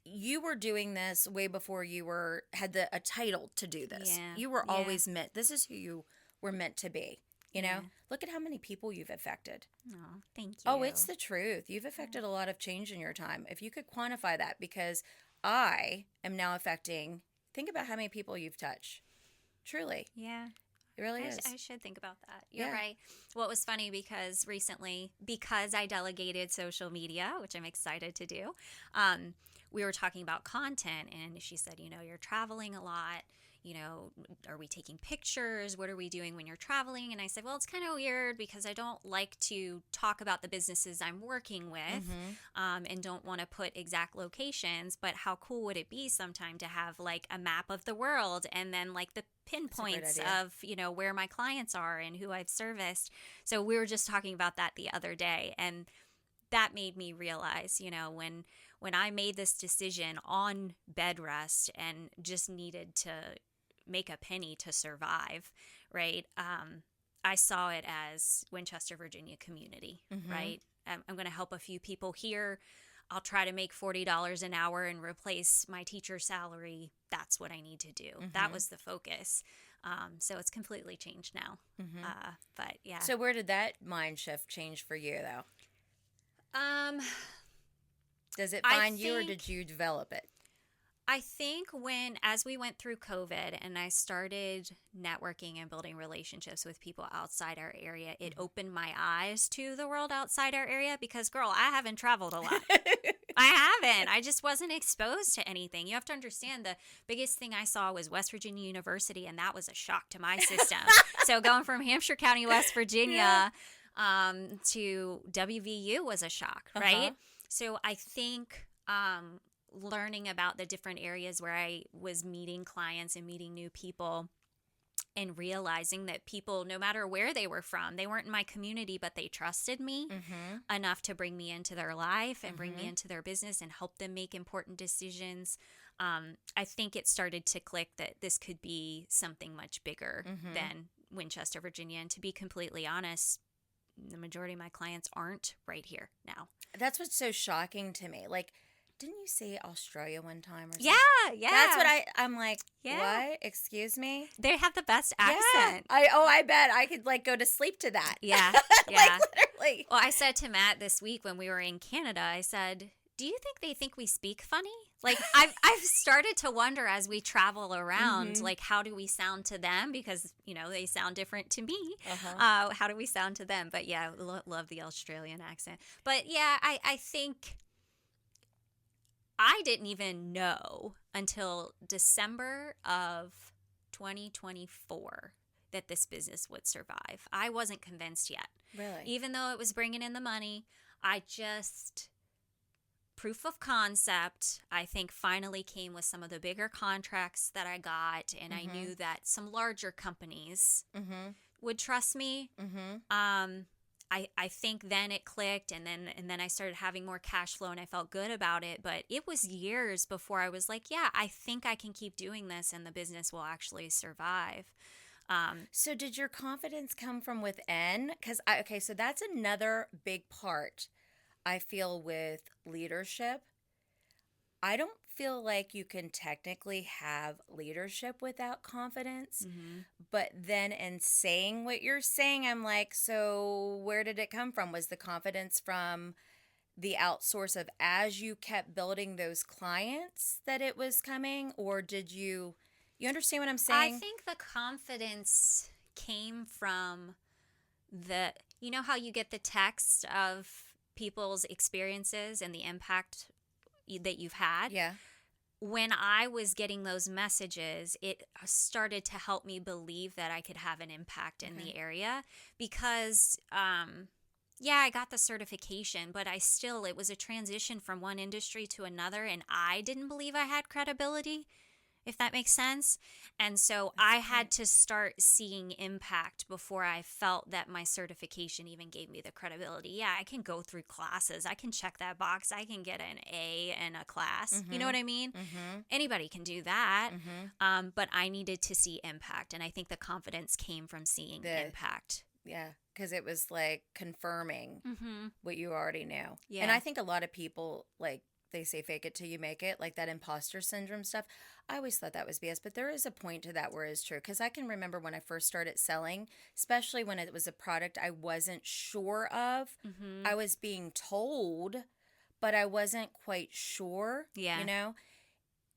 You were doing this way before you had a title to do this. Yeah, You were yeah. always meant. This is who you were meant to be. Look at how many people you've affected. Oh, thank you. Oh, it's the truth. You've affected a lot of change in your time. If you could quantify that, because I am now affecting. Think about how many people you've touched. Truly. Yeah. It really is. I should think about that. You're Yeah. right. Well, it was funny because recently, because I delegated social media, which I'm excited to do, we were talking about content, and she said, you're traveling a lot. Are we taking pictures? What are we doing when you're traveling? And I said, well, it's kind of weird because I don't like to talk about the businesses I'm working with, and don't want to put exact locations. But how cool would it be sometime to have like a map of the world and then like the pinpoints of where my clients are and who I've serviced. So we were just talking about that the other day, and that made me realize, when I made this decision on bed rest and just needed to make a penny to survive, right? I saw it as Winchester, Virginia community, right? I'm going to help a few people here. I'll try to make $40 an hour and replace my teacher's salary. That's what I need to do. That was the focus. So it's completely changed now. But yeah. So where did that mind shift change for you, though? Does it find you, or did you develop it? I think as we went through COVID and I started networking and building relationships with people outside our area, it opened my eyes to the world outside our area because, girl, I haven't traveled a lot. I haven't. I just wasn't exposed to anything. You have to understand the biggest thing I saw was West Virginia University, and that was a shock to my system. So going from Hampshire County, West Virginia to WVU was a shock, right? So I think learning about the different areas where I was meeting clients and meeting new people and realizing that people, no matter where they were from, they weren't in my community, but they trusted me enough to bring me into their life and bring me into their business and help them make important decisions. I think it started to click that this could be something much bigger than Winchester, Virginia. And to be completely honest, the majority of my clients aren't right here now. That's what's so shocking to me. Like, didn't you say Australia one time or something? Yeah. That's what I'm like, what? Excuse me? They have the best accent. I bet I could like go to sleep to that. Yeah. Like literally. Well, I said to Matt this week when we were in Canada, I said, do you think they think we speak funny? Like I've started to wonder as we travel around, like how do we sound to them? Because, they sound different to me. How do we sound to them? But yeah, love the Australian accent. But yeah, I think I didn't even know until December of 2024 that this business would survive. I wasn't convinced yet. Really? Even though it was bringing in the money, proof of concept, I think, finally came with some of the bigger contracts that I got, and I knew that some larger companies would trust me. I think then it clicked, and then I started having more cash flow, and I felt good about it. But it was years before I was like, yeah, I think I can keep doing this, and the business will actually survive. So did your confidence come from within? Because so that's another big part I feel with leadership. I don't feel like you can technically have leadership without confidence. But then in saying what you're saying, I'm like, so where did it come from? Was the confidence from the outsource of as you kept building those clients that it was coming? Or did you understand what I'm saying? I think the confidence came from how you get the text of people's experiences and the impact that you've had. Yeah. When I was getting those messages, it started to help me believe that I could have an impact in the area because, I got the certification, but it was a transition from one industry to another, and I didn't believe I had credibility, if that makes sense. And so I had to start seeing impact before I felt that my certification even gave me the credibility. Yeah, I can go through classes. I can check that box. I can get an A in a class. You know what I mean? Anybody can do that. But I needed to see impact. And I think the confidence came from seeing impact. Yeah, because it was like confirming what you already knew. Yeah. And I think a lot of people, like, they say fake it till you make it, like that imposter syndrome stuff. I always thought that was BS, but there is a point to that where it's true. Because I can remember when I first started selling, especially when it was a product I wasn't sure of, I was being told, but I wasn't quite sure. Yeah.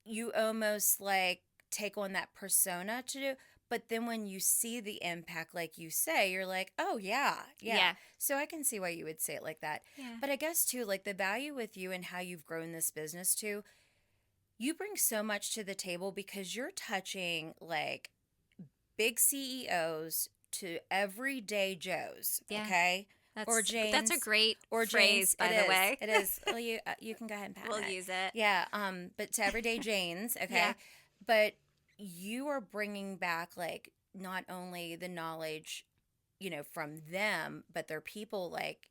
You almost like take on that persona to do. But then when you see the impact, like you say, you're like, oh, yeah. Yeah. So I can see why you would say it like that. Yeah. But I guess, too, like the value with you and how you've grown this business, too, you bring so much to the table because you're touching like big CEOs to everyday Joes, Yeah. okay? Or That's a Janes. great Or phrase, Janes. by the way. It is. Well, you can go ahead and patent We'll it. use it. Yeah. But to everyday Janes, okay? Yeah. But you are bringing back like not only the knowledge, from them, but their people. Like,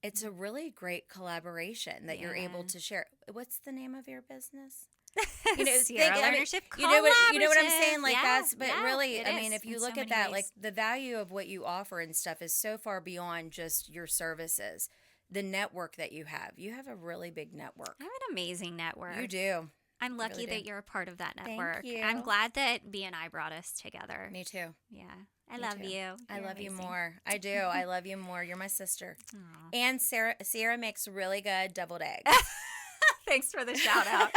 it's a really great collaboration that you're able Yeah. to share. What's the name of your business? Sierra Learnership you know what I'm saying? Like Collaborative. but Yeah, really, it I mean, is if you in look so at many that, like ways. the value of what you offer and stuff is so far beyond just your services. The network that you have a really big network. I have an amazing network. You do. I'm lucky really do. that you're a part of that Thank network. you. I'm glad that B and I brought us together. Me too. Yeah. I Me love too. you. I You're love you amazing. more. I do. I love you more. You're my sister. Aw. And Sierra makes really good deviled eggs. Thanks for the shout out.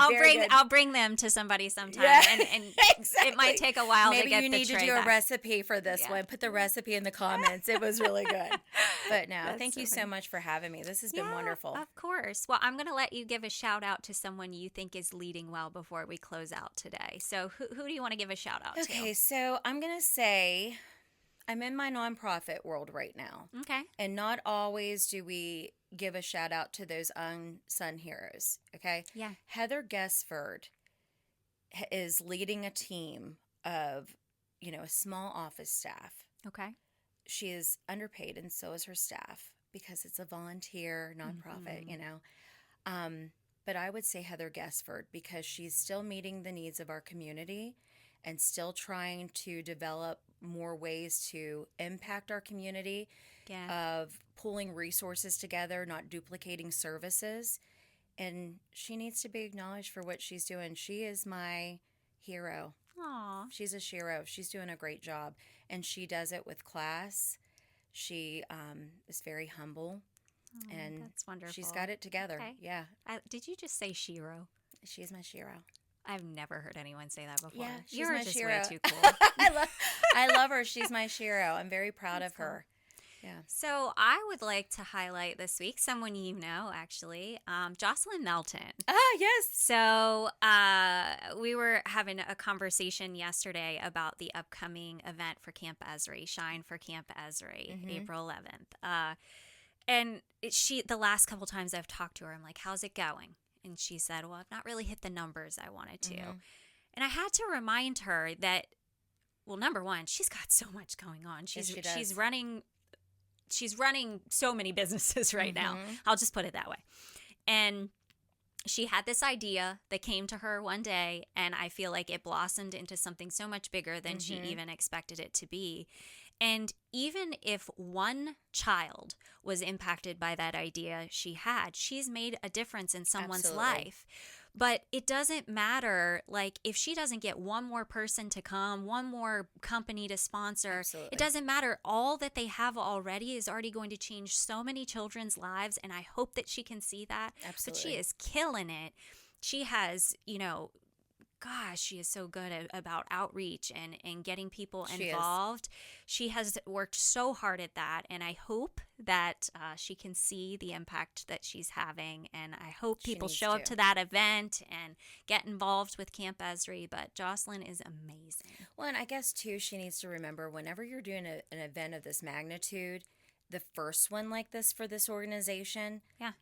Very good. I'll bring them to somebody sometime, Yeah, and exactly. it might take a while Maybe to get you the need to tray do back. a recipe for this Yeah. one. Put the recipe in the comments. It was really good. But no, That's thank so you so funny. much for having me. This has been Yeah, wonderful. Of course. Well, I'm going to let you give a shout out to someone you think is leading well before we close out today. So who do you want to give a shout out Okay, to? so I'm going to say I'm in my nonprofit world right now. Okay. And not always do we give a shout out to those unsung heroes. Okay. Yeah. Heather Guessford is leading a team of, a small office staff. Okay. She is underpaid, and so is her staff because it's a volunteer nonprofit, But I would say Heather Guessford because she's still meeting the needs of our community and still trying to develop more ways to impact our community Yeah. of pulling resources together, not duplicating services. And she needs to be acknowledged for what she's doing. She is my hero. Aw. She's a shero. She's doing a great job. And she does it with class. She is very humble. Oh, And that's wonderful. she's got it together. Okay. Yeah. Did you just say Shiro? She's my shero. I've never heard anyone say that before. Yeah, she's You're my just shero. way too cool. I love her. She's my shero. I'm very proud That's of her. Yeah. So I would like to highlight this week someone you know, actually, Jocelyn Melton. Ah, yes. So we were having a conversation yesterday about the upcoming event for Camp Esri, Shine for Camp Esri, April 11th. And the last couple times I've talked to her, I'm like, how's it going? And she said, well, I've not really hit the numbers I wanted to. And I had to remind her that, well, number one, she's got so much going on. Yes, she does. She's running so many businesses right now. I'll just put it that way. And she had this idea that came to her one day, and I feel like it blossomed into something so much bigger than she even expected it to be. And even if one child was impacted by that idea she had, she's made a difference in someone's Absolutely. life. But it doesn't matter, like, if she doesn't get one more person to come, one more company to sponsor, Absolutely. it doesn't matter. All that they have already is already going to change so many children's lives, and I hope that she can see that. Absolutely. But she is killing it. She has, gosh, she is so good about outreach and getting people She is. involved. She has worked so hard at that, and I hope that she can see the impact that she's having, and I hope She people needs show up to. to that event and get involved with Camp Esri. But Jocelyn is amazing. Well, and I guess, too, she needs to remember whenever you're doing an event of this magnitude, the first one like this for this organization, Yeah.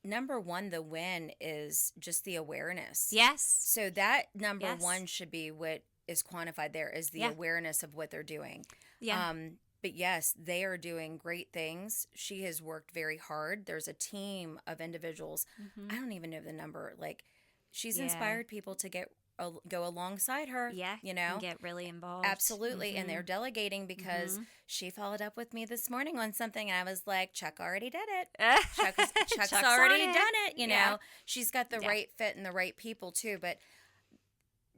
number one, the win is just the awareness. Yes. So that number Yes. one should be what is quantified there is the Yeah. awareness of what they're doing. Yeah. But yes, they are doing great things. She has worked very hard. There's a team of individuals. I don't even know the number. Like, she's Yeah. inspired people to go alongside her. Yeah. And get really involved. Absolutely. And they're delegating because she followed up with me this morning on something. And I was like, Chuck already did it. Chuck's already on it. done it. Yeah. She's got the Yeah. right fit and the right people too. But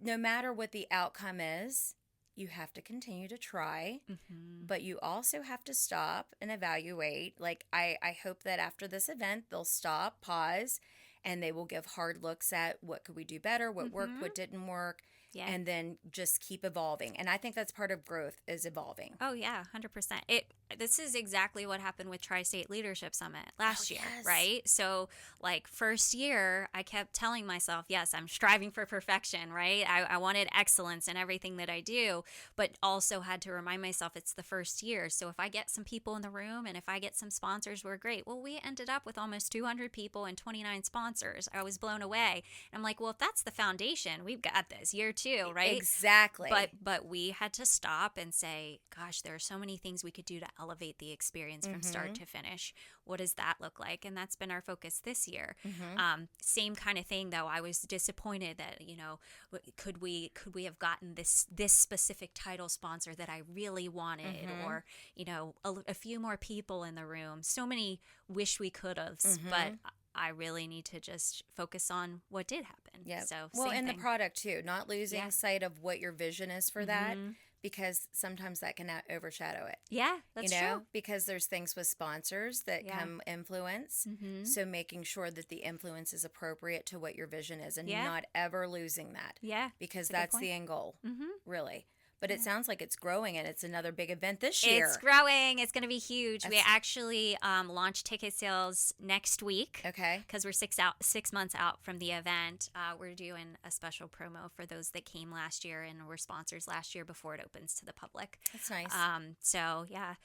no matter what the outcome is, you have to continue to try, but you also have to stop and evaluate. Like, I hope that after this event, they'll stop, pause, and they will give hard looks at what could we do better, what worked, what didn't work, Yeah. and then just keep evolving. And I think that's part of growth, is evolving. Oh yeah, 100%. This is exactly what happened with Tri-State Leadership Summit last year, yes. right? So like first year, I kept telling myself, yes, I'm striving for perfection, right? I wanted excellence in everything that I do, but also had to remind myself it's the first year. So if I get some people in the room and if I get some sponsors, we're great. Well, we ended up with almost 200 people and 29 sponsors. I was blown away. And I'm like, well, if that's the foundation, we've got this year two, right? Exactly. But we had to stop and say, gosh, there are so many things we could do to elevate the experience from start to finish. What does that look like? And that's been our focus this year. Same kind of thing, though. I was disappointed that, could we have gotten this specific title sponsor that I really wanted, or, a few more people in the room. So many wish we could have, but I really need to just focus on what did happen. Yeah. So, well, same and thing. the product too, not losing sight of what your vision is for that, because sometimes that can overshadow it. Yeah, that's true. Because there's things with sponsors that come influence. So making sure that the influence is appropriate to what your vision is, and not ever losing that. Yeah. Because that's the end goal, really. But it sounds like it's growing, and it's another big event this year. It's growing. It's going to be huge. We actually launch ticket sales next week. Okay. Because we're 6 months out from the event. We're doing a special promo for those that came last year and were sponsors last year before it opens to the public. That's nice. So, yeah,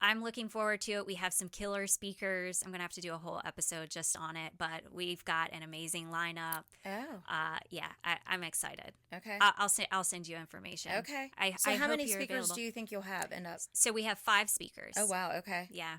I'm looking forward to it. We have some killer speakers. I'm going to have to do a whole episode just on it, but we've got an amazing lineup. Oh. Yeah, I'm excited. Okay. I'll send you information. Okay. So how many speakers do you think you'll have end up? So we have 5 speakers. Oh, wow. Okay. Yeah.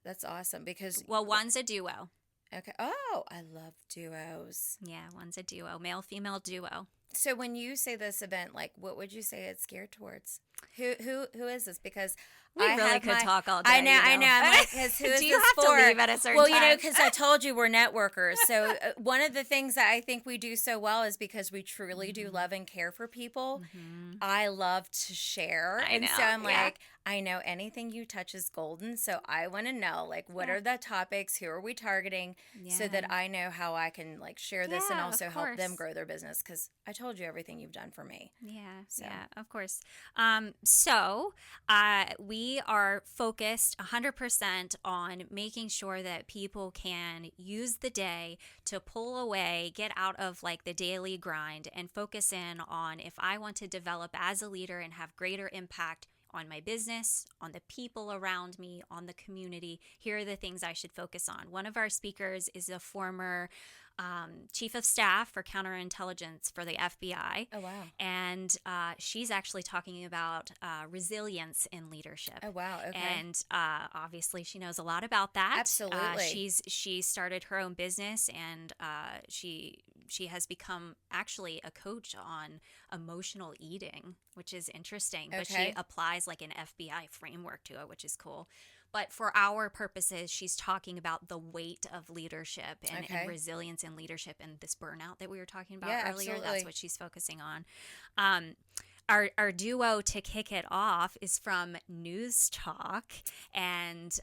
That's awesome because... Well, one's a duo. Okay. Oh, I love duos. Yeah, one's a duo. Male-female duo. So when you say this event, like, what would you say it's geared towards? Who is this? Because we really could talk all day. I know. I'm like, because who is this for? Do you have to leave at a certain time? Well, because I told you we're networkers. So one of the things that I think we do so well is because we truly do love and care for people. I love to share. I know. So I'm like, I know anything you touch is golden. So I want to know, like, what are the topics? Who are we targeting? So that I know how I can, like, share this and also help them grow their business. Because I told you everything you've done for me. Yeah, of course. We are focused 100% on making sure that people can use the day to pull away, get out of like the daily grind, and focus in on, if I want to develop as a leader and have greater impact on my business, on the people around me, on the community, here are the things I should focus on. One of our speakers is a former chief of staff for counterintelligence for the FBI. Oh, wow. And she's actually talking about resilience in leadership. Oh, wow. Okay. And obviously she knows a lot about that. Absolutely. She started her own business, and she has become actually a coach on emotional eating, which is interesting. But she applies like an FBI framework to it, which is cool. But for our purposes, she's talking about the weight of leadership and resilience in leadership, and this burnout that we were talking about earlier. Absolutely. That's what she's focusing on. Our duo to kick it off is from News Talk and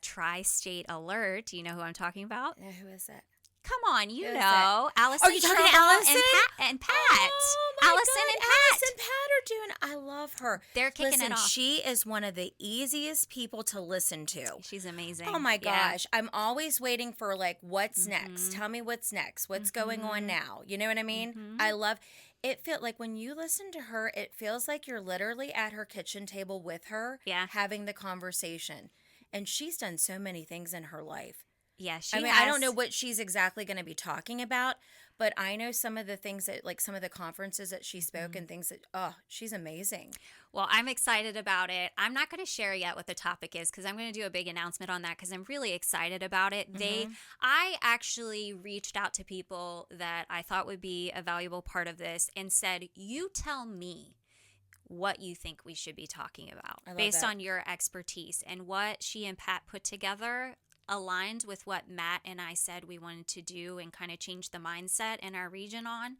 Tri-State Alert. Do you know who I'm talking about? Yeah, who is it? Come on, you know. Allison. Are you talking to Allison? And Pat. Oh, my Allison God. and Pat. Allison and Pat are doing, I love her. They're kicking it off. She is one of the easiest people to listen to. She's amazing. Oh my gosh. I'm always waiting for like, what's next? Tell me what's next. What's going on now? You know what I mean? I love it. Felt like when you listen to her, it feels like you're literally at her kitchen table with her, having the conversation. And she's done so many things in her life. Yeah, I don't know what she's exactly going to be talking about, but I know some of the things that, like some of the conferences that she spoke and things that, she's amazing. Well, I'm excited about it. I'm not going to share yet what the topic is because I'm going to do a big announcement on that because I'm really excited about it. I actually reached out to people that I thought would be a valuable part of this and said, you tell me what you think we should be talking about based on your expertise. And what she and Pat put together aligned with what Matt and I said we wanted to do and kind of change the mindset in our region on.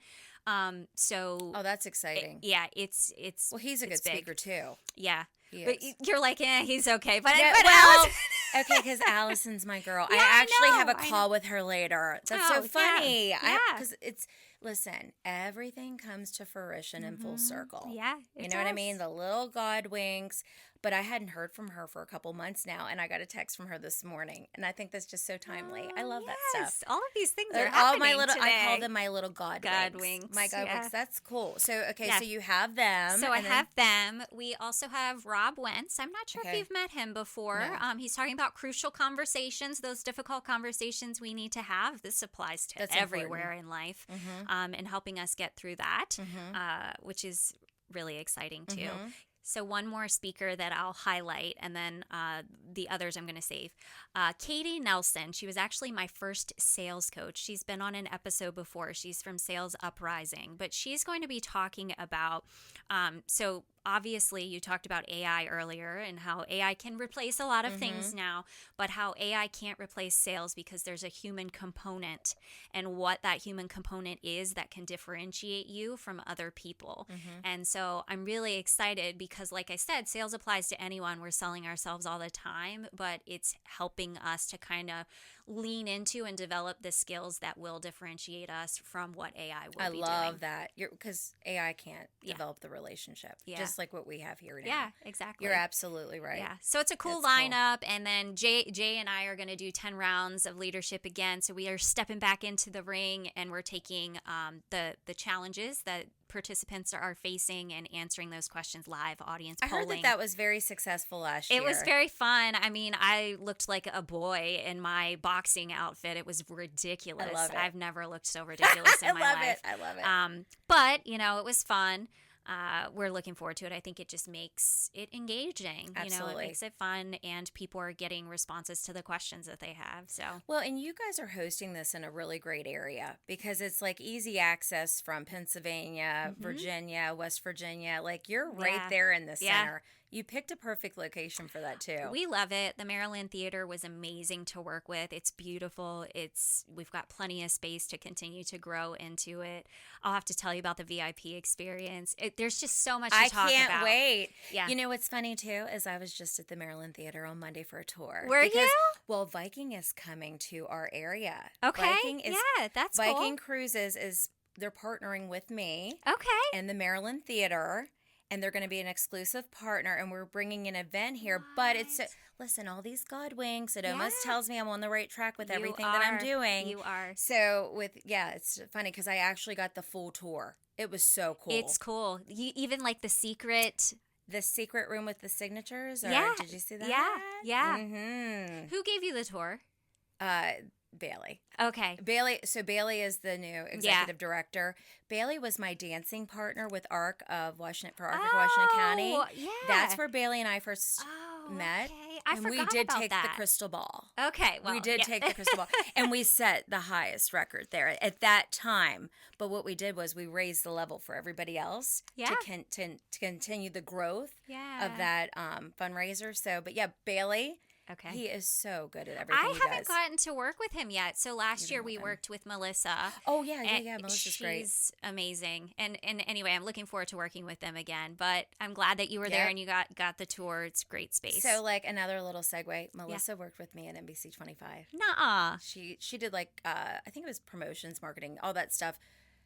That's exciting. It's well, he's a good speaker too. Yeah. But you're like, he's okay. But okay, because Allison's my girl. I actually have a call with her later. That's so funny. Yeah. Because it's Listen, everything comes to fruition in full circle. Yeah, you know what I mean? The little God winks. But I hadn't heard from her for a couple months now, and I got a text from her this morning, and I think that's just so timely. I love that stuff. All of these things are all happening my little, today. I call them my little God winks. My God winks. That's cool. So, okay, so you have them. So I have them. We also have Rob Wentz. I'm not sure if you've met him before. No. He's talking about crucial conversations, those difficult conversations we need to have. This applies to everywhere in life, and helping us get through that, which is really exciting too. So one more speaker that I'll highlight, and then the others I'm going to save. Katie Nelson. She was actually my first sales coach. She's been on an episode before. She's from Sales Uprising, but she's going to be talking about, so obviously you talked about AI earlier and how AI can replace a lot of things now, but how AI can't replace sales because there's a human component, and what that human component is that can differentiate you from other people. And so I'm really excited because, like I said, sales applies to anyone. We're selling ourselves all the time, but it's helping us to kind of lean into and develop the skills that will differentiate us from what AI will be doing. I love that. Because AI can't develop the relationship, just like what we have here now. Yeah, exactly. You're absolutely right. Yeah. So it's a cool lineup. And then Jay and I are going to do 10 rounds of leadership again. So we are stepping back into the ring, and we're taking the challenges that participants are facing and answering those questions live, audience polling. I heard that was very successful last year. It was very fun. I mean, I looked like a boy in my boxing outfit. It was ridiculous. I love it. I've never looked so ridiculous in my life. I love it. But, it was fun. We're looking forward to it. I think it just makes it engaging. Absolutely. It makes it fun, and people are getting responses to the questions that they have. So well, and you guys are hosting this in a really great area because it's like easy access from Pennsylvania, Virginia, West Virginia. Like you're right there in the center. You picked a perfect location for that too. We love it. The Maryland Theater was amazing to work with. It's beautiful. We've got plenty of space to continue to grow into it. I'll have to tell you about the VIP experience. There's just so much to talk about. I can't wait. Yeah. You know what's funny too is I was just at the Maryland Theater on Monday for a tour. Were you? Well, Viking is coming to our area. Okay. That's cool. Viking Cruises they're partnering with me. Okay. And the Maryland Theater. And they're going to be an exclusive partner, and we're bringing an event here. But listen, all these God winks, it almost tells me I'm on the right track with everything that I'm doing. You are. So it's funny because I actually got the full tour. It was so cool. It's cool. Even like the secret room with the signatures. Or did you see that? Yeah. Mm-hmm. Who gave you the tour? Bailey. Okay. Bailey is the new executive director. Bailey was my dancing partner with ARC of Washington County. Yeah. That's where Bailey and I first met. Okay. I forgot we did about take that. the crystal ball. Okay. Well, we did take the crystal ball. And we set the highest record there at that time. But what we did was we raised the level for everybody else to continue the growth of that fundraiser. So, but Bailey. Okay. He is so good at everything he does. I haven't gotten to work with him yet. So last year we worked with Melissa. Oh, yeah. Melissa's great. She's amazing. And anyway, I'm looking forward to working with them again. But I'm glad that you were there and you got the tour. It's great space. So like another little segue, Melissa worked with me at NBC 25. Nuh-uh. She did like, I think it was promotions, marketing, all that stuff.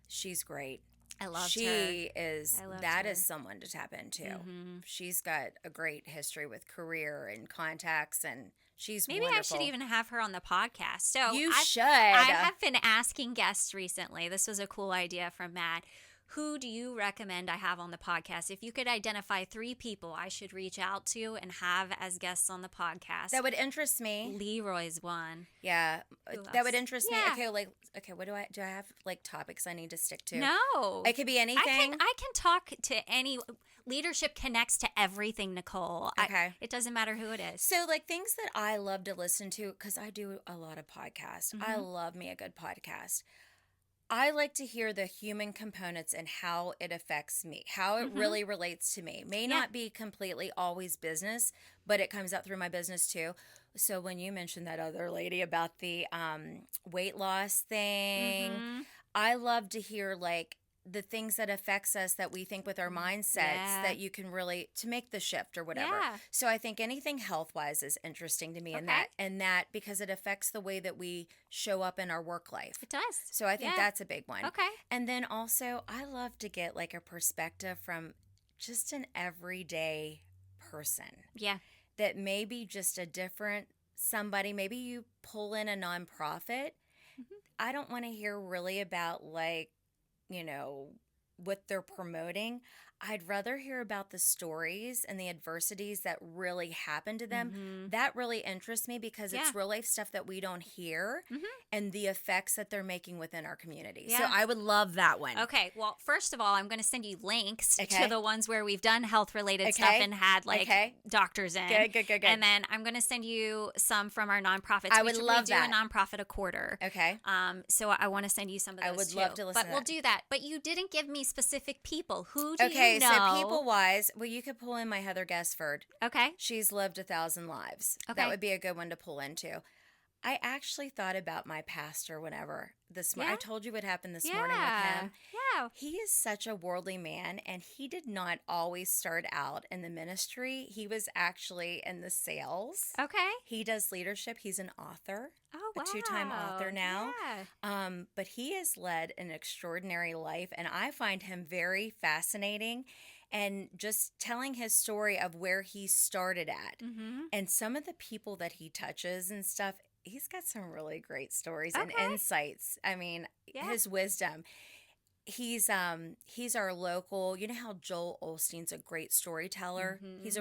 She's great. I love her. She is, that her. is someone to tap into. She's got a great history with career and contacts, and she's Maybe wonderful. I should even have her on the podcast. So you should. I have been asking guests recently. This was a cool idea from Matt. Who do you recommend I have on the podcast? If you could identify 3 people I should reach out to and have as guests on the podcast. That would interest me. Leroy's one. Yeah. That would interest me. Yeah. What do I have like topics I need to stick to? No. It could be anything. I can talk to any. Leadership connects to everything, Nicole. Okay. It doesn't matter who it is. So like things that I love to listen to, because I do a lot of podcasts. I love me a good podcast. I like to hear the human components and how it affects me, how it really relates to me. May not be completely always business, but it comes out through my business too. So when you mentioned that other lady about the weight loss thing, I love to hear like the things that affects us that we think with our mindsets that you can really to make the shift or whatever. Yeah. So I think anything health-wise is interesting to me, and that because it affects the way that we show up in our work life. It does. So I think that's a big one. Okay. And then also I love to get like a perspective from just an everyday person. Yeah. That may be just a different somebody. Maybe you pull in a nonprofit. I don't want to hear really about like, what they're promoting. I'd rather hear about the stories and the adversities that really happen to them. That really interests me because it's real life stuff that we don't hear and the effects that they're making within our community. So I would love that one. Okay. Well, first of all, I'm going to send you links to the ones where we've done health related stuff and had like doctors in. Good. And then I'm going to send you some from our nonprofits. I would love that. We do a nonprofit a quarter. Okay. So I want to send you some of those I would too. love to listen But to we'll that. do that. But you didn't give me specific people. Who do you know? Okay, so people-wise, well, you could pull in my Heather Guestford. Okay. She's lived 1,000 lives. Okay. That would be a good one to pull into. I actually thought about my pastor whenever this morning. I told you what happened this morning with him. Yeah. He is such a worldly man, and he did not always start out in the ministry. He was actually in the sales. Okay. He does leadership. He's an author. Oh, wow. A 2-time author now. Yeah. But he has led an extraordinary life, and I find him very fascinating. And just telling his story of where he started at and some of the people that he touches and stuff, he's got some really great stories and insights. I mean, his wisdom. He's our local, you know how Joel Osteen's a great storyteller? He's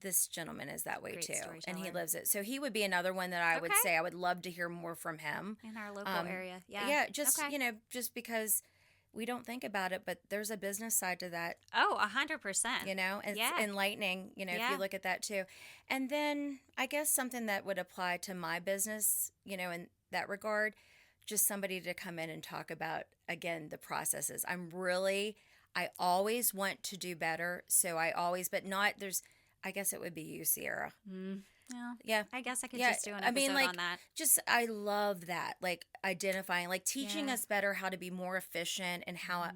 this gentleman is that way too. And he lives it. So he would be another one that I would say I would love to hear more from him. In our local area. Yeah. Yeah, just, just because we don't think about it, but there's a business side to that. Oh, 100%. It's enlightening, if you look at that too. And then I guess something that would apply to my business, in that regard, just somebody to come in and talk about, again, the processes. I always want to do better. So I guess it would be you, Sierra. Yeah. I guess I could just do an episode on that. I love that. Like identifying, like teaching us better how to be more efficient and how,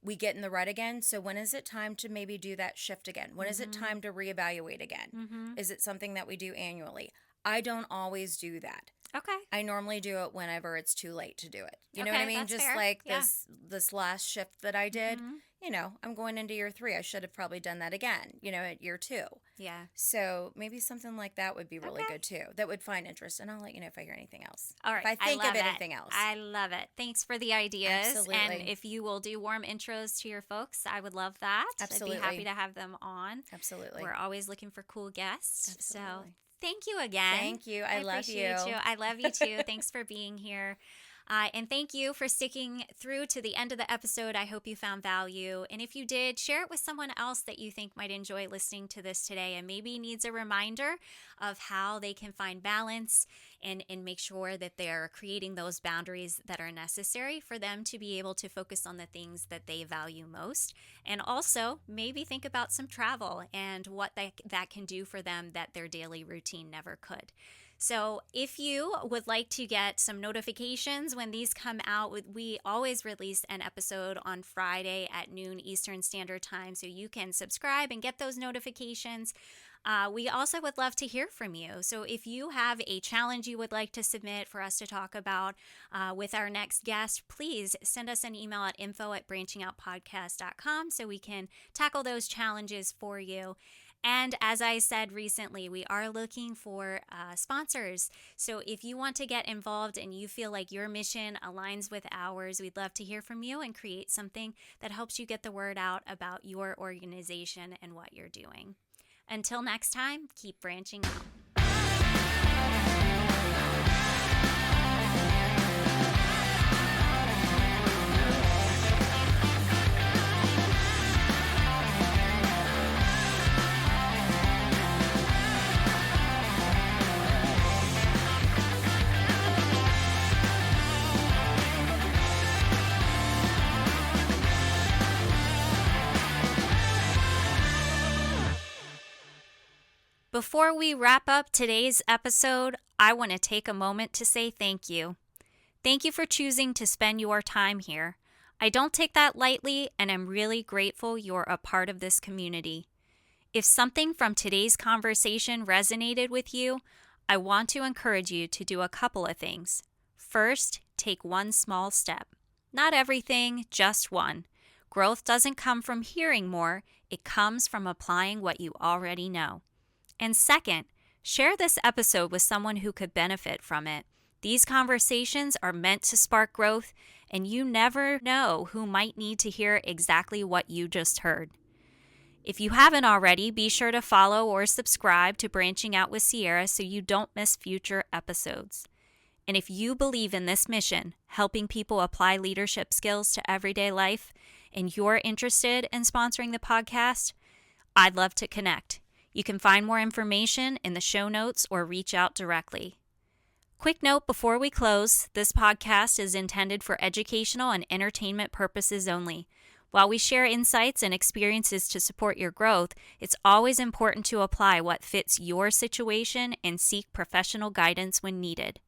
we get in the rut again. So when is it time to maybe do that shift again? When is it time to reevaluate again? Is it something that we do annually? I don't always do that. Okay. I normally do it whenever it's too late to do it. You know what I mean? That's Just fair. like this last shift that I did, I'm going into year 3. I should have probably done that again, at year 2. Yeah. So maybe something like that would be really good too. That would find interest. And I'll let you know if I hear anything else. All right. If I think of anything else. I love it. Thanks for the ideas. Absolutely. And if you will do warm intros to your folks, I would love that. Absolutely. I'd be happy to have them on. Absolutely. We're always looking for cool guests. Absolutely. So thank you again. Thank you. I love you. Appreciate you. I love you too. Thanks for being here. And thank you for sticking through to the end of the episode. I hope you found value. And if you did, share it with someone else that you think might enjoy listening to this today and maybe needs a reminder of how they can find balance and make sure that they're creating those boundaries that are necessary for them to be able to focus on the things that they value most. And also maybe think about some travel and what that can do for them that their daily routine never could. So if you would like to get some notifications when these come out, we always release an episode on Friday at noon Eastern Standard Time, so you can subscribe and get those notifications. We also would love to hear from you. So if you have a challenge you would like to submit for us to talk about with our next guest, please send us an email at info@branchingoutpodcast.com so we can tackle those challenges for you. And as I said recently, we are looking for sponsors. So if you want to get involved and you feel like your mission aligns with ours, we'd love to hear from you and create something that helps you get the word out about your organization and what you're doing. Until next time, keep branching out. Before we wrap up today's episode, I want to take a moment to say thank you. Thank you for choosing to spend your time here. I don't take that lightly, and I'm really grateful you're a part of this community. If something from today's conversation resonated with you, I want to encourage you to do a couple of things. First, take one small step. Not everything, just one. Growth doesn't come from hearing more, it comes from applying what you already know. And second, share this episode with someone who could benefit from it. These conversations are meant to spark growth, and you never know who might need to hear exactly what you just heard. If you haven't already, be sure to follow or subscribe to Branching Out with Sierra so you don't miss future episodes. And if you believe in this mission, helping people apply leadership skills to everyday life, and you're interested in sponsoring the podcast, I'd love to connect. You can find more information in the show notes or reach out directly. Quick note before we close, this podcast is intended for educational and entertainment purposes only. While we share insights and experiences to support your growth, it's always important to apply what fits your situation and seek professional guidance when needed.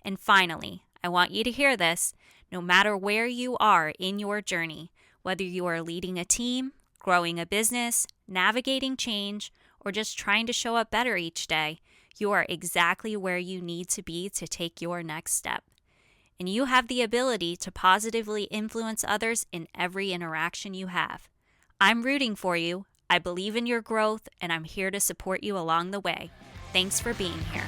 And finally, I want you to hear this, no matter where you are in your journey, whether you are leading a team, growing a business, navigating change, or just trying to show up better each day, you are exactly where you need to be to take your next step. And you have the ability to positively influence others in every interaction you have. I'm rooting for you, I believe in your growth, and I'm here to support you along the way. Thanks for being here.